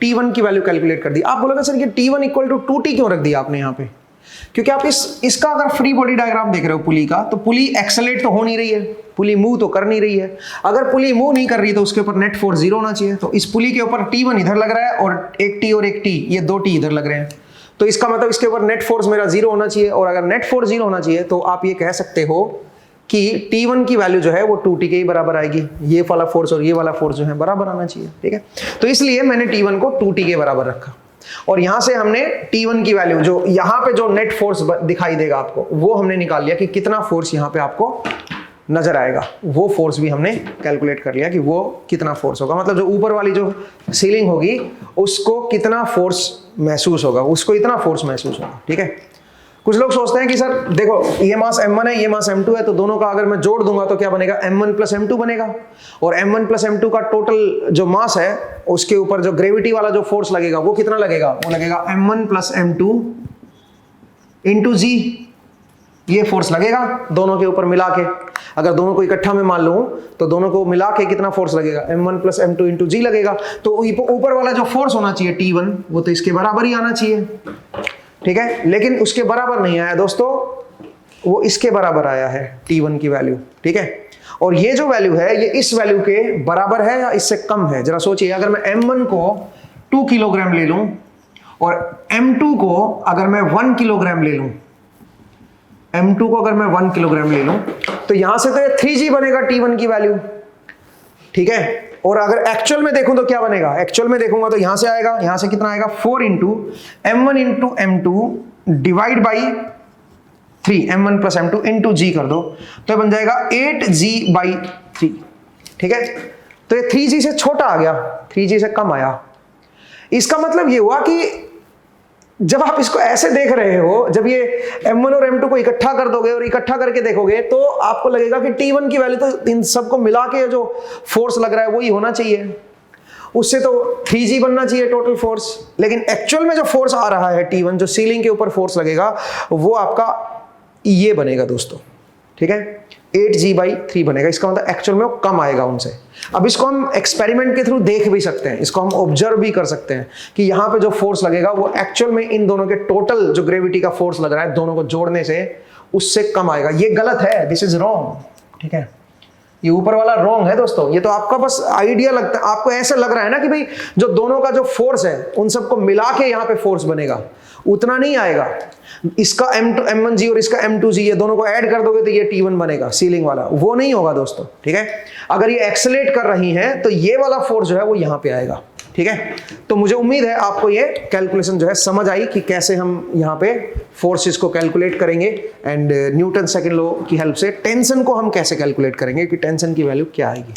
t1 की वैल्यू कैलकुलेट कर दी। आप बोलोगे सर ये t1 इक्वल टू 2t क्यों रख दिया आपने यहाँ पे, क्योंकि आप इसका अगर फ्री बॉडी डायग्राम देख रहे हो पुली का, तो पुली एक्सेलेरेट तो हो नहीं रही है, पुली मूव तो कर नहीं रही है। अगर पुली मूव नहीं कर रही तो उसके ऊपर नेट फोर्स 0 होना चाहिए। तो इस पुली के ऊपर t1 इधर लग रहा है और एक t और एक t, ये 2t इधर लग रहे हैं, तो इसका मतलब इसके ऊपर नेट फोर्स मेरा 0 होना चाहिए। और अगर नेट फोर्स 0 होना चाहिए तो आप ये कह सकते हो कि t1 की वैल्यू जो है वो 2t के ही बराबर आएगी, ये वाला फोर्स और ये वाला फोर्स जो है बराबर आना चाहिए, ठीक है। तो इसलिए मैंने t1 को 2t के बराबर रखा, और यहां से हमने t1 की वैल्यू जो यहां पे जो नेट फोर्स दिखाई देगा आपको, वो हमने निकाल लिया कि कितना फोर्स यहां पे आपको नजर आएगा, वो फोर्स भी हमने कैलकुलेट कर लिया कि वो कितना फोर्स होगा, मतलब जो ऊपर वाली जो सीलिंग होगी उसको कितना फोर्स महसूस होगा, उसको इतना फोर्स महसूस होगा, ठीक है। कुछ लोग सोचते हैं कि सर देखो ये मास m1 है, ये मास m2 है, तो दोनों का अगर मैं जोड़ दूंगा तो क्या बनेगा m1 प्लस m2 बनेगा, और m1 प्लस m2 का टोटल जो मास है उसके ऊपर जो ग्रेविटी वाला जो फोर्स लगेगा वो कितना लगेगा, वो लगेगा m1 प्लस m2 इंटू जी, ये फोर्स लगेगा दोनों के ऊपर मिला के। अगर दोनों को इकट्ठा में मान लूं तो दोनों को मिला के कितना फोर्स लगेगा, m1 प्लस m2 इंटू जी लगेगा। तो ऊपर वाला जो फोर्स होना चाहिए t1 वो तो इसके बराबर ही आना चाहिए, ठीक है, लेकिन उसके बराबर नहीं आया दोस्तों, वो इसके बराबर आया है t1 की वैल्यू, ठीक है। और ये जो वैल्यू है ये इस वैल्यू के बराबर है या इससे कम है, जरा सोचिए। अगर मैं m1 को 2 किलोग्राम ले लूं और m2 को अगर मैं 1 किलोग्राम ले लूं, m2 को अगर मैं 1 किलोग्राम ले लूं तो यहां से तो ये 3g बनेगा t1 की वैल्यू, ठीक है। और अगर एक्चुअल में देखूं तो क्या बनेगा, एक्चुअल में देखूंगा तो यहां से आएगा, यहां से कितना आएगा 4 into m1 into m2 divide by 3, m1 plus m2 into g कर दो तो बन जाएगा 8g बाई 3, ठीक है। तो ये 3g से छोटा आ गया, 3g से कम आया। इसका मतलब ये हुआ कि जब आप इसको ऐसे देख रहे हो, जब ये m1 और m2 को इकट्ठा कर दोगे और इकट्ठा करके देखोगे तो आपको लगेगा कि t1 की वैल्यू तो इन सबको मिला के जो फोर्स लग रहा है वही होना चाहिए, उससे तो 3g बनना चाहिए टोटल फोर्स। लेकिन एक्चुअल में जो फोर्स आ रहा है t1, जो सीलिंग के ऊपर फोर्स लगेगा वो आपका ये बनेगा दोस्तों, ठीक है, 8g बाई 3 बनेगा। इसका मतलब एक्चुअल में वो कम आएगा उनसे। अब इसको हम एक्सपेरिमेंट के थ्रू देख भी सकते हैं, इसको हम ऑब्जर्व भी कर सकते हैं कि यहाँ पे जो फोर्स लगेगा वो एक्चुअल में इन दोनों के टोटल जो ग्रेविटी का फोर्स लग रहा है दोनों को जोड़ने से उससे कम आएगा। ये गलत है, दिस इज रॉन्ग, ठीक है, ये ऊपर वाला रॉन्ग है दोस्तों। ये तो आपका बस आइडिया लगता है, आपको ऐसा लग रहा है ना कि भाई जो दोनों का जो फोर्स है उन सबको मिला के यहाँ पे फोर्स बनेगा, उतना नहीं आएगा। इसका m1g और इसका m2g ये दोनों को ऐड कर दोगे तो ये t1 बनेगा सीलिंग वाला, वो नहीं होगा दोस्तों, ठीक है। अगर ये एक्सेलेरेट कर रही हैं तो ये वाला फोर्स जो है वो यहाँ पे आएगा, ठीक है। तो मुझे उम्मीद है आपको ये कैलकुलेशन जो है समझ आई कि कैसे हम यहाँ पे फोर्सेस को कैलकुलेट करेंगे, एंड न्यूटन सेकंड लॉ की हेल्प से टेंशन को हम कैसे कैलकुलेट करेंगे कि टेंशन की वैल्यू क्या आएगी।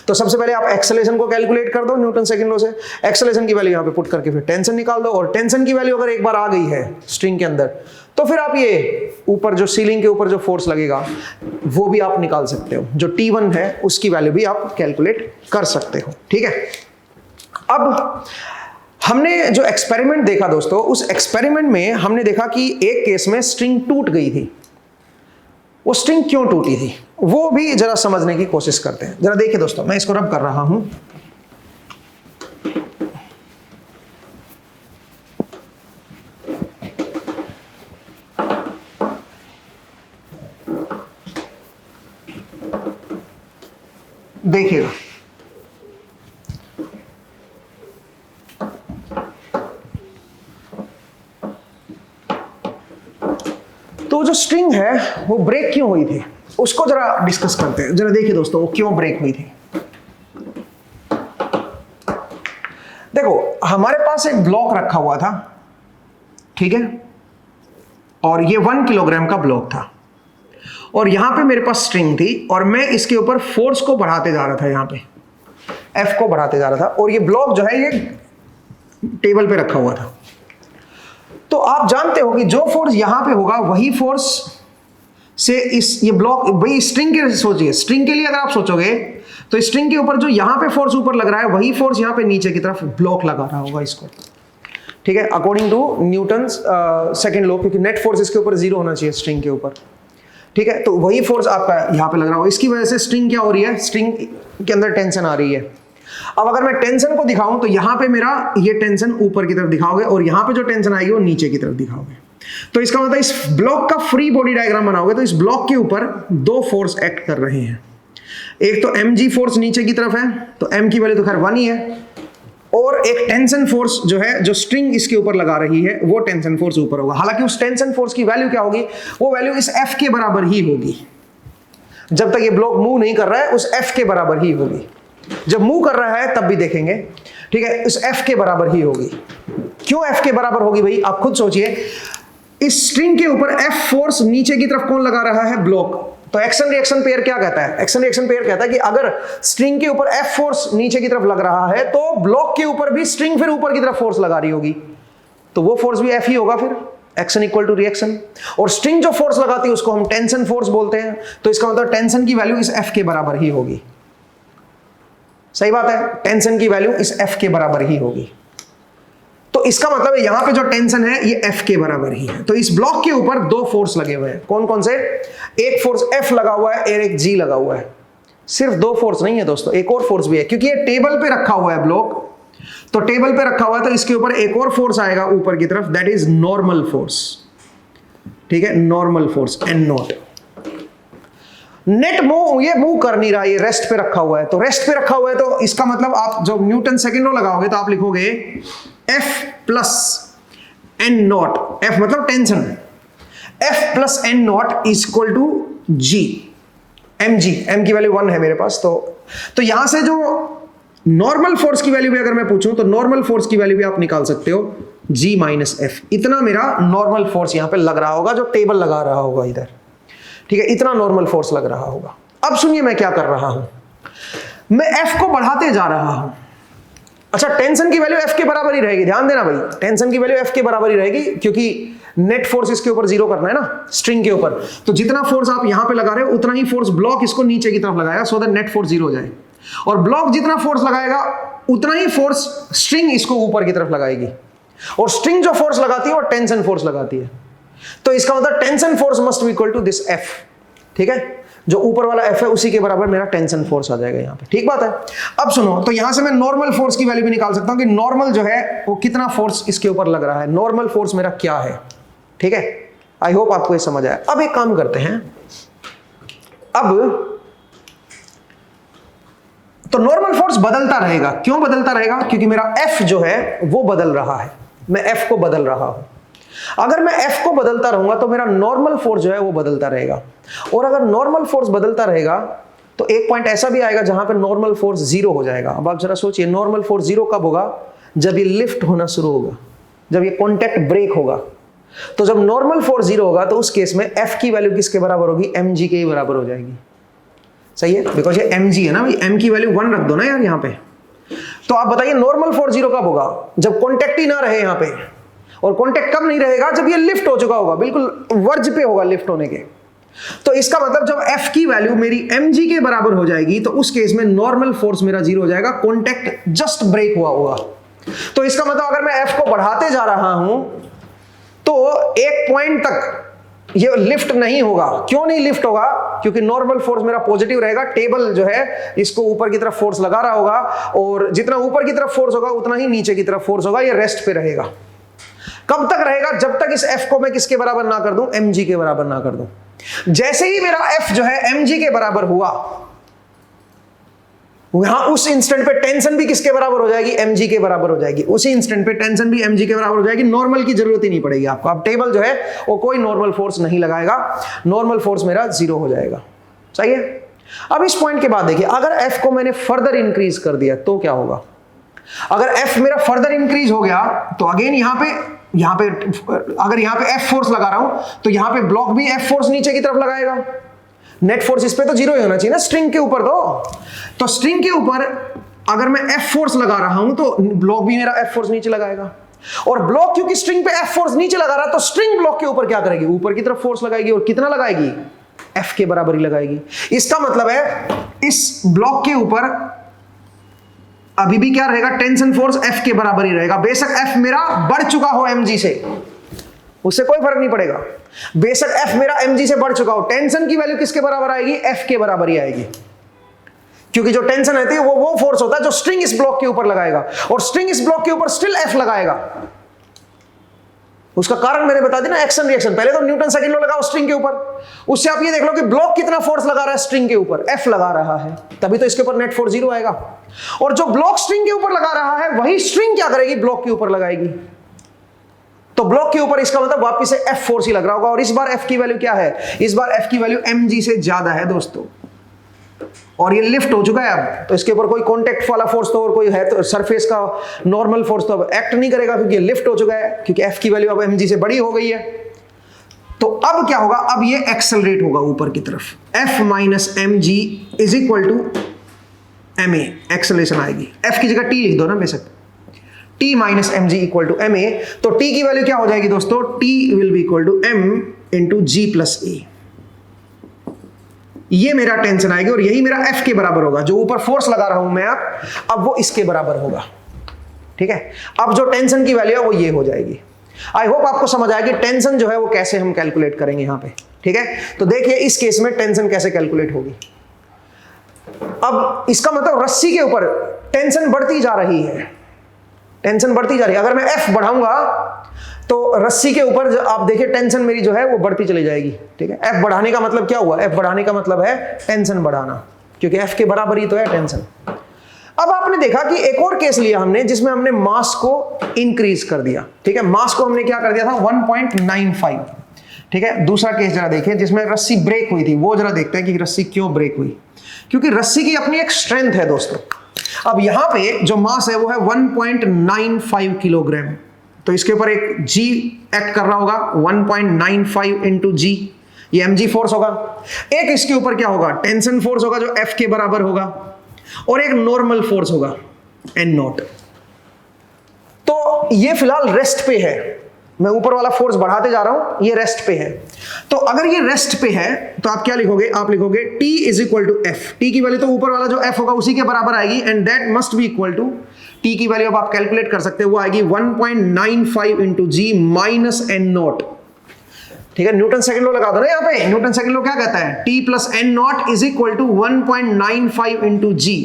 तो सबसे पहले आप एक्सेलरेशन को कैलकुलेट कर दो न्यूटन सेकंड लॉ से, एक्सेलरेशन की वैल्यू यहाँ पे पुट करके फिर टेंशन निकाल दो, और टेंशन की वैल्यू अगर एक बार आ गई है स्ट्रिंग के अंदर तो फिर आप ये ऊपर जो सीलिंग के ऊपर जो फोर्स लगेगा वो भी आप निकाल सकते हो, जो t1 है उसकी वैल्यू भी आप कैलकुलेट कर सकते हो, ठीक है। अब हमने जो एक्सपेरिमेंट देखा दोस्तों, उस एक्सपेरिमेंट में हमने देखा कि एक केस में स्ट्रिंग टूट गई थी। वो स्ट्रिंग क्यों टूटी थी वो भी जरा समझने की कोशिश करते हैं। जरा देखिए दोस्तों, मैं इसको रब कर रहा हूं। देखिएगा, तो जो स्ट्रिंग है वो ब्रेक क्यों हुई थी उसको जरा डिस्कस करते हैं। जरा देखिए दोस्तों वो क्यों ब्रेक हुई थी। देखो हमारे पास एक ब्लॉक रखा हुआ था, ठीक है, और ये 1 किलोग्राम का ब्लॉक था और यहां पे मेरे पास स्ट्रिंग थी और मैं इसके ऊपर फोर्स को बढ़ाते जा रहा था, यहां पे एफ को बढ़ाते जा रहा था और ये ब्लॉक जो है ये टेबल पे रखा हुआ था। तो आप जानते हो कि जो फोर्स यहां पे होगा वही फोर्स से इस ये ब्लॉक, वही स्ट्रिंग के, सोचिए स्ट्रिंग के लिए अगर आप सोचोगे तो स्ट्रिंग के ऊपर जो यहां पे फोर्स ऊपर लग रहा है वही फोर्स यहां पे नीचे की तरफ ब्लॉक लगा रहा होगा इसको, ठीक है, according to Newton's second law, क्योंकि नेट फोर्स इसके ऊपर 0 होना चाहिए स्ट्रिंग के ऊपर, ठीक है। तो वही फोर्स आपका यहां पे लग रहा होगा। इसकी वजह से स्ट्रिंग क्या हो रही है, स्ट्रिंग के अंदर टेंशन आ रही है। अब अगर मैं टेंशन को दिखाऊं तो यहां पे मेरा ये टेंशन ऊपर की तरफ दिखाओगे और यहां पे जो टेंशन आएगी वो नीचे की तरफ दिखाओगे। तो इसका मतलब इस ब्लॉक का फ्री बॉडी डायग्राम बनाओगे तो इस ब्लॉक के ऊपर 2 फोर्स एक्ट कर रहे हैं। एक तो mg फोर्स नीचे की तरफ है, तो m की वैल्यू तो खैर 1 ही है, और एक टेंशन फोर्स जो है, जो स्ट्रिंग इसके ऊपर लगा रही है, वो टेंशन फोर्स ऊपर होगा। हालांकि उस टेंशन फोर्स की वैल्यू क्या होगी, वो वैल्यू इस F के बराबर ही होगी। जब तक ये ब्लॉक मूव नहीं कर रहा है उस F के बराबर ही होगी, जब मूव कर रहा है तब भी देखेंगे, ठीक है, इस F के बराबर ही होगी। क्यों F के बराबर होगी भाई, आप खुद सोचिए। इस स्ट्रिंग के ऊपर F फोर्स नीचे की तरफ कौन लगा रहा है, ब्लॉक। तो एक्शन रिएक्शन पेयर क्या कहता है, एक्शन रिएक्शन पेयर कहता है कि अगर स्ट्रिंग के ऊपर F फोर्स नीचे की तरफ लग रहा है तो ब्लॉक के ऊपर भी स्ट्रिंग फिर ऊपर की तरफ फोर्स लगा रही होगी, तो वो फोर्स भी F ही होगा फिर, एक्शन इक्वल टू रिएक्शन। और स्ट्रिंग जो फोर्स लगाती है उसको हम टेंशन फोर्स बोलते हैं, तो इसका मतलब टेंशन की वैल्यू इस F के बराबर ही होगी। सही बात है, टेंशन की वैल्यू इस F के बराबर ही होगी। तो इसका मतलब यहां पे जो टेंशन है ये F के बराबर ही है। तो इस ब्लॉक के ऊपर 2 फोर्स लगे हुए हैं, कौन कौन से, एक फोर्स F लगा हुआ है और एक G लगा हुआ है। सिर्फ 2 फोर्स नहीं है दोस्तों, एक और फोर्स भी है, क्योंकि ये टेबल पे रखा हुआ है ब्लॉक, तो टेबल पे रखा हुआ है तो इसके ऊपर एक और फोर्स आएगा ऊपर की तरफ, दैट इज नॉर्मल फोर्स, ठीक है, normal force N0। Net move, ये मूव कर नहीं रहा, ये रेस्ट पे रखा हुआ है, तो रेस्ट पे रखा हुआ है तो इसका मतलब आप जब न्यूटन सेकंड लॉ लगाओगे तो आप लिखोगे F प्लस N0, F मतलब tension, F plus N0 is equal to G, mg, m की वैल्यू 1 है मेरे पास। तो यहां से जो नॉर्मल फोर्स की वैल्यू भी अगर मैं पूछूं तो नॉर्मल फोर्स की वैल्यू भी आप निकाल सकते हो, G माइनस F। इतना मेरा नॉर्मल फोर्स यहां पे लग रहा होगा, जो टेबल लगा रहा होगा इधर, ठीक है, इतना नॉर्मल फोर्स लग रहा होगा। अब सुनिए मैं क्या कर रहा हूं, मैं F को बढ़ाते जा रहा हूं। अच्छा, टेंशन की वैल्यू F के बराबर ही रहेगी, ध्यान देना भाई, टेंशन की वैल्यू F के बराबर ही रहेगी, क्योंकि नेट फोर्स इसके ऊपर 0 करना है ना, स्ट्रिंग के ऊपर। तो जितना फोर्स आप यहां पे लगा रहे हो उतना ही फोर्स ब्लॉक इसको नीचे की तरफ लगाएगा, सो दैट नेट फोर्स 0 हो जाए। और ब्लॉक जितना फोर्स लगाएगा उतना ही फोर्स स्ट्रिंग इसको ऊपर की तरफ लगाएगी, और स्ट्रिंग जो फोर्स लगाती है वो टेंशन फोर्स लगाती है। तो इसका मतलब tension force must be equal to this F, ठीक है, जो ऊपर वाला F है उसी के बराबर मेरा टेंशन फोर्स आ जाएगा यहाँ पे, ठीक बात है। अब सुनो, तो यहां से मैं नॉर्मल फोर्स की वैल्यू भी निकाल सकता हूं कि नॉर्मल जो है वो कितना फोर्स इसके ऊपर लग रहा है, नॉर्मल फोर्स मेरा क्या है, ठीक है। आई होप आपको ये समझ आया। अब एक काम करते हैं, अब तो नॉर्मल फोर्स बदलता रहेगा, क्यों बदलता रहेगा, क्योंकि मेरा F जो है वो बदल रहा है, मैं F को बदल रहा हूं। अगर मैं F को बदलता रहूंगा तो मेरा नॉर्मल फोर्स जो है वो बदलता रहेगा, और अगर नॉर्मल फोर्स बदलता रहेगा तो एक पॉइंट ऐसा भी आएगा जहां पे नॉर्मल फोर्स 0 हो जाएगा। अब आप जरा सोचिए, नॉर्मल फोर्स 0 कब होगा, जब ये लिफ्ट होना शुरू होगा, जब ये कॉन्टैक्ट ब्रेक होगा। तो जब नॉर्मल फोर्स 0 होगा तो उस केस में F की वैल्यू किसके बराबर होगी, mg के बराबर हो जाएगी। सही है, बिकॉज ये mg है ना भाई, m की वैल्यू 1 रख दो ना यार यहाँ पे। तो आप बताइए नॉर्मल फोर्स 0 कब होगा, जब कॉन्टैक्ट ही ना रहे यहाँ पे। और कॉन्टैक्ट कब नहीं रहेगा, जब ये लिफ्ट हो चुका होगा, बिल्कुल वर्ज पे होगा लिफ्ट होने के। तो इसका मतलब जब F की वैल्यू मेरी mg के बराबर हो जाएगी तो उस केस में नॉर्मल फोर्स मेरा 0 हो जाएगा, कॉन्टैक्ट जस्ट ब्रेक हुआ होगा। तो इसका मतलब अगर मैं F को बढ़ाते जा रहा हूं तो एक पॉइंट तक ये लिफ्ट नहीं होगा। क्यों नहीं लिफ्ट होगा, क्योंकि नॉर्मल फोर्स मेरा पॉजिटिव रहेगा, टेबल जो है इसको ऊपर की तरफ फोर्स लगा रहा होगा, और जितना ऊपर की तरफ फोर्स होगा उतना ही नीचे की तरफ फोर्स होगा, ये रेस्ट पे रहेगा। कब तक रहेगा, जब तक इस F को मैं किसके बराबर ना कर दूं, mg के बराबर ना कर दूं। जैसे ही मेरा F जो है mg के बराबर हुआ, यहां उस इंस्टेंट पे टेंशन भी किसके बराबर हो जाएगी, mg के बराबर हो जाएगी। उसी इंस्टेंट पे टेंशन भी mg के बराबर हो जाएगी, नॉर्मल की जरूरत ही नहीं पड़ेगी आपको। अब टेबल जो है वो कोई नॉर्मल फोर्स नहीं लगाएगा, नॉर्मल फोर्स मेरा 0 हो जाएगा। सही है। अब इस पॉइंट के बाद देखिए, अगर F को मैंने फर्दर इंक्रीज कर दिया तो क्या होगा? अगर F मेरा फर्दर इंक्रीज हो गया तो अगेन यहां पे अगर यहां पे F फोर्स लगा रहा हूं तो यहां पे ब्लॉक भी F फोर्स नीचे की तरफ लगाएगा। नेट फोर्स इस पे तो जीरो ही होना चाहिए ना, स्ट्रिंग के ऊपर। तो स्ट्रिंग के ऊपर अगर मैं F फोर्स लगा रहा हूं तो ब्लॉक भी मेरा F फोर्स नीचे लगाएगा। और ब्लॉक क्योंकि स्ट्रिंग पे F फोर्स नीचे लगा रहा है तो स्ट्रिंग ब्लॉक के ऊपर क्या करेगी? ऊपर की तरफ फोर्स लगाएगी। और कितना लगाएगी? F के बराबर ही लगाएगी। इसका मतलब है इस ब्लॉक के ऊपर अभी भी क्या रहेगा? टेंशन फोर्स F के बराबर ही रहेगा। बेशक F मेरा बढ़ चुका हो mg से, उससे कोई फर्क नहीं पड़ेगा। बेशक F मेरा mg से बढ़ चुका हो, टेंशन की वैल्यू किसके बराबर आएगी? F के बराबर ही आएगी। क्योंकि जो टेंशन आती है वो फोर्स होता है जो स्ट्रिंग इस ब्लॉक के ऊपर लगाएगा, और स्ट्रिंग इस ब्लॉक के ऊपर स्टिल F लगाएगा। उसका कारण मैंने बता दिया ना, एक्शन रिएक्शन। पहले तो न्यूटन सेकंड लॉ लगाओ स्ट्रिंग के ऊपर, उससे आप ये देख लो कि ब्लॉक कितना फोर्स लगा रहा है स्ट्रिंग के ऊपर, F लगा रहा है, तभी तो इसके ऊपर नेट फोर्स जीरो आएगा। और जो ब्लॉक स्ट्रिंग के ऊपर लगा रहा है वही स्ट्रिंग क्या करेगी? ब्लॉक के ऊपर लगाएगी। तो ब्लॉक के ऊपर इसका मतलब वापस से F फोर्स ही लग रहा होगा। और इस बार F की वैल्यू क्या है? इस बार F की वैल्यू mg से ज्यादा है दोस्तों, और ये लिफ्ट हो चुका है अब। तो इसके ऊपर कोई कांटेक्ट वाला फोर्स तो और कोई है तो सरफेस का नॉर्मल फोर्स तो अब एक्ट नहीं करेगा, क्योंकि लिफ्ट हो चुका है, क्योंकि F की वैल्यू अब mg से बड़ी हो गई है। तो अब क्या होगा? अब ये एक्सेलरेट होगा ऊपर की तरफ। F minus mg is equal to ma, acceleration आएगी। F की जगह t लिख दो ना बेशक, t minus mg equal to ma। तो t की वैल्यू क्या हो जाएगी दोस्तों? t will be equal to m into g plus a। ये मेरा टेंशन आएगी और यही मेरा F के बराबर होगा। जो ऊपर फोर्स लगा रहा हूं मैं अब वो इसके बराबर होगा। ठीक है, अब जो टेंशन की वैल्यू है वो ये हो जाएगी। आई होप आपको समझ आया कि टेंशन जो है वो कैसे हम कैलकुलेट करेंगे यहां पे। ठीक है, तो देखिए इस केस में टेंशन कैसे कैलकुलेट होगी। अब इसका मतलब रस्सी के ऊपर टेंशन बढ़ती जा रही है, टेंशन बढ़ती जा रही है। अगर मैं F बढ़ाऊंगा तो रस्सी के ऊपर आप देखिए टेंशन मेरी जो है वो बढ़ती चली जाएगी। ठीक है, F बढ़ाने का मतलब क्या हुआ? F बढ़ाने का मतलब है टेंशन बढ़ाना, क्योंकि F के बराबर ही तो है टेंशन। अब आपने देखा कि एक और केस लिया हमने जिसमें हमने मास को इंक्रीज कर दिया। ठीक है, मास को हमने क्या कर दिया था? 1.95। ठीक है, दूसरा केस जरा देखिए जिसमें रस्सी ब्रेक हुई थी, वो जरा देखते हैं कि रस्सी क्यों ब्रेक हुई। क्योंकि रस्सी की अपनी एक स्ट्रेंथ है दोस्तों। अब यहां पे जो मास है वो है 1.95 किलोग्राम, तो इसके ऊपर एक g एक्ट कर रहा होगा, 1.95 इंटू जी, ये mg फोर्स होगा। एक इसके ऊपर क्या होगा? टेंशन फोर्स होगा जो F के बराबर होगा, और एक नॉर्मल फोर्स होगा n नॉट। तो ये फिलहाल रेस्ट पे है, मैं ऊपर वाला फोर्स बढ़ाते जा रहा हूं, ये रेस्ट पे है। तो अगर ये रेस्ट पे है तो आप क्या लिखोगे? आप लिखोगे t is equal to F. T की वैल्यू तो ऊपर वाला जो f होगा उसी के बराबर आएगी, and that must be equal to, t की वैल्यू अब आप कैलकुलेट कर सकते हैं, वो आएगी 1.95 into G minus N naught. ठीक है, न्यूटन सेकंड लॉ लगा दो ना यहाँ पे। न्यूटन सेकंड लॉ क्या कहता है? t plus N naught is equal to 1.95 into g.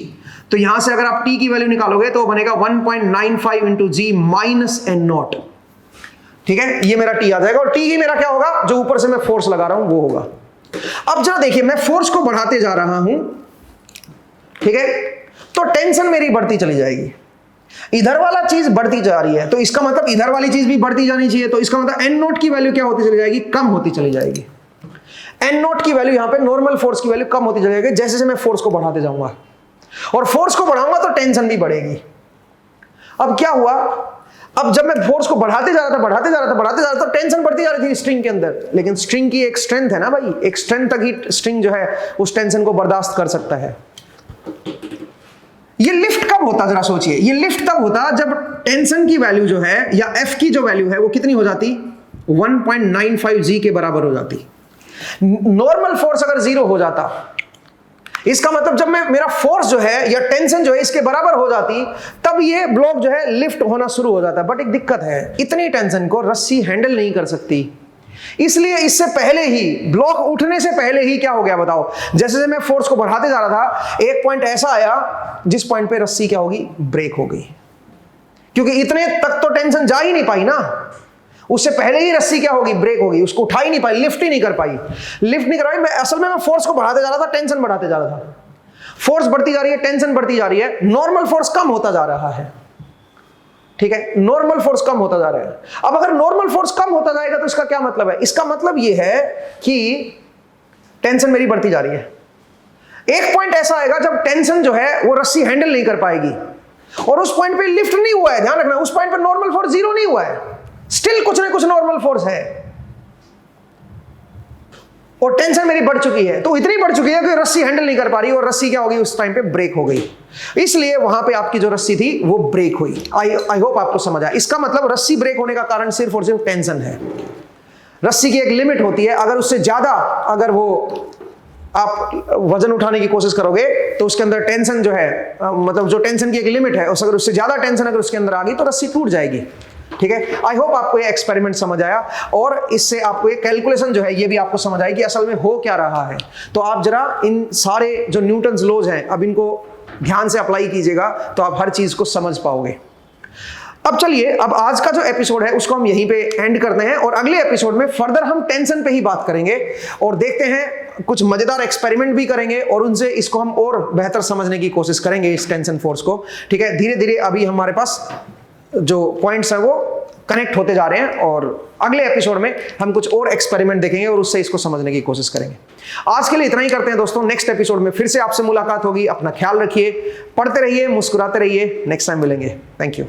तो यहां से अगर आप t की वैल्यू निकालोगे तो बनेगा 1.95 into G minus N naught. ठीक है, ये मेरा t आ जाएगा, और t ही मेरा क्या होगा? जो ऊपर से मैं फोर्स लगा रहा हूं वो होगा। अब जरा देखिए, मैं फोर्स को बढ़ाते जा रहा हूं, ठीक है, तो टेंशन मेरी बढ़ती चली जाएगी। इधर वाला चीज बढ़ती जा रही है, तो इसका मतलब इधर वाली चीज भी बढ़ती जानी चाहिए। तो इसका मतलब एन नोट की वैल्यू क्या होती चली जाएगी? कम होती चली जाएगी। एन नोट की वैल्यू यहां पे नॉर्मल फोर्स की वैल्यू कम होती चली जाएगी जैसे जैसे मैं फोर्स को बढ़ाते जाऊंगा, और फोर्स को बढ़ाऊंगा तो टेंशन भी बढ़ेगी। अब क्या हुआ? अब जब मैं फोर्स को बढ़ाते जा रहा था, टेंशन बढ़ती जा रही थी स्ट्रिंग के अंदर, लेकिन स्ट्रिंग की एक स्ट्रेंथ है ना भाई, एक स्ट्रेंथ तक ही स्ट्रिंग जो है उस टेंशन को बर्दाश्त कर सकता है। ये लिफ्ट कब होता? जरा सोचिए, ये लिफ्ट तब होता जब टेंशन की वैल्यू जो है या F की जो वैल्यू है वो कितनी हो जाती? 1.95 जी के बराबर हो जाती। नॉर्मल फोर्स अगर जीरो हो जाता, इसका मतलब जब मैं मेरा फोर्स जो है या टेंशन जो है इसके बराबर हो जाती, तब ये ब्लॉक जो है लिफ्ट होना शुरू हो जाता है। बट एक दिक्कत है, इतनी टेंशन को रस्सी हैंडल नहीं कर सकती, इसलिए इससे पहले ही, ब्लॉक उठने से पहले ही क्या हो गया बताओ? जैसे जैसे मैं फोर्स को बढ़ाते जा रहा था, एक पॉइंट ऐसा आया जिस पॉइंट पे रस्सी क्या होगी? ब्रेक हो गई, क्योंकि इतने तक तो टेंशन जा ही नहीं पाई ना। उससे पहले ही रस्सी क्या होगी? ब्रेक होगी, उसको उठा ही नहीं पाई, लिफ्ट ही नहीं कर पाई। लिफ्ट नहीं कर पाई, मैं असल में मैं फोर्स को बढ़ाते जा रहा था, टेंशन बढ़ाते जा रहा था। फोर्स बढ़ती जा रही है, टेंशन बढ़ती जा रही है, नॉर्मल फोर्स कम होता जा रहा है। ठीक है, नॉर्मल फोर्स कम होता जा रहा है। अब अगर नॉर्मल फोर्स कम होता जाएगा तो इसका क्या मतलब है? इसका मतलब यह है कि टेंशन मेरी बढ़ती जा रही है। एक पॉइंट ऐसा आएगा जब टेंशन जो है वो रस्सी हैंडल नहीं कर पाएगी, और उस पॉइंट पे लिफ्ट नहीं हुआ है, ध्यान रखना, उस पॉइंट पे नॉर्मल फोर्स जीरो नहीं हुआ है, स्टिल कुछ ना कुछ नॉर्मल फोर्स है, और टेंशन मेरी बढ़ चुकी है, तो इतनी बढ़ चुकी है कि रस्सी हैंडल नहीं कर पा रही, और रस्सी क्या हो गई उस टाइम पे, ब्रेक हो गई। इसलिए वहां पे आपकी जो रस्सी थी वो ब्रेक हुई। आई होप आपको समझ आया। इसका मतलब रस्सी ब्रेक होने का कारण सिर्फ और सिर्फ टेंशन है। रस्सी की एक लिमिट होती है, अगर उससे ज्यादा अगर वो आप वजन उठाने की कोशिश करोगे तो उसके अंदर टेंशन जो है, मतलब जो टेंशन की एक लिमिट है, अगर उससे ज्यादा टेंशन अगर उसके अंदर आ गई तो रस्सी टूट जाएगी। ठीक है, आई होप आपको ये एक्सपेरिमेंट समझ आया, और इससे आपको ये कैलकुलेशन जो है ये भी आपको समझ आई कि असल में हो क्या रहा है। तो आप जरा इन सारे जो न्यूटन्स लॉज हैं अब इनको ध्यान से अप्लाई कीजिएगा, तो आप हर चीज को समझ पाओगे। अब चलिए, अब आज का जो एपिसोड है उसको हम यहीं पे एंड करते हैं, और अगले एपिसोड में फर्दर हम टेंशन पे ही बात करेंगे, और देखते हैं कुछ मजेदार एक्सपेरिमेंट भी करेंगे, और उनसे इसको हम और बेहतर समझने की कोशिश करेंगे, इस टेंशन फोर्स को। ठीक है, धीरे धीरे अभी हमारे पास जो पॉइंट्स हैं वो कनेक्ट होते जा रहे हैं, और अगले एपिसोड में हम कुछ और एक्सपेरिमेंट देखेंगे और उससे इसको समझने की कोशिश करेंगे। आज के लिए इतना ही करते हैं दोस्तों, नेक्स्ट एपिसोड में फिर से आपसे मुलाकात होगी। अपना ख्याल रखिए, पढ़ते रहिए, मुस्कुराते रहिए, नेक्स्ट टाइम मिलेंगे। Thank you.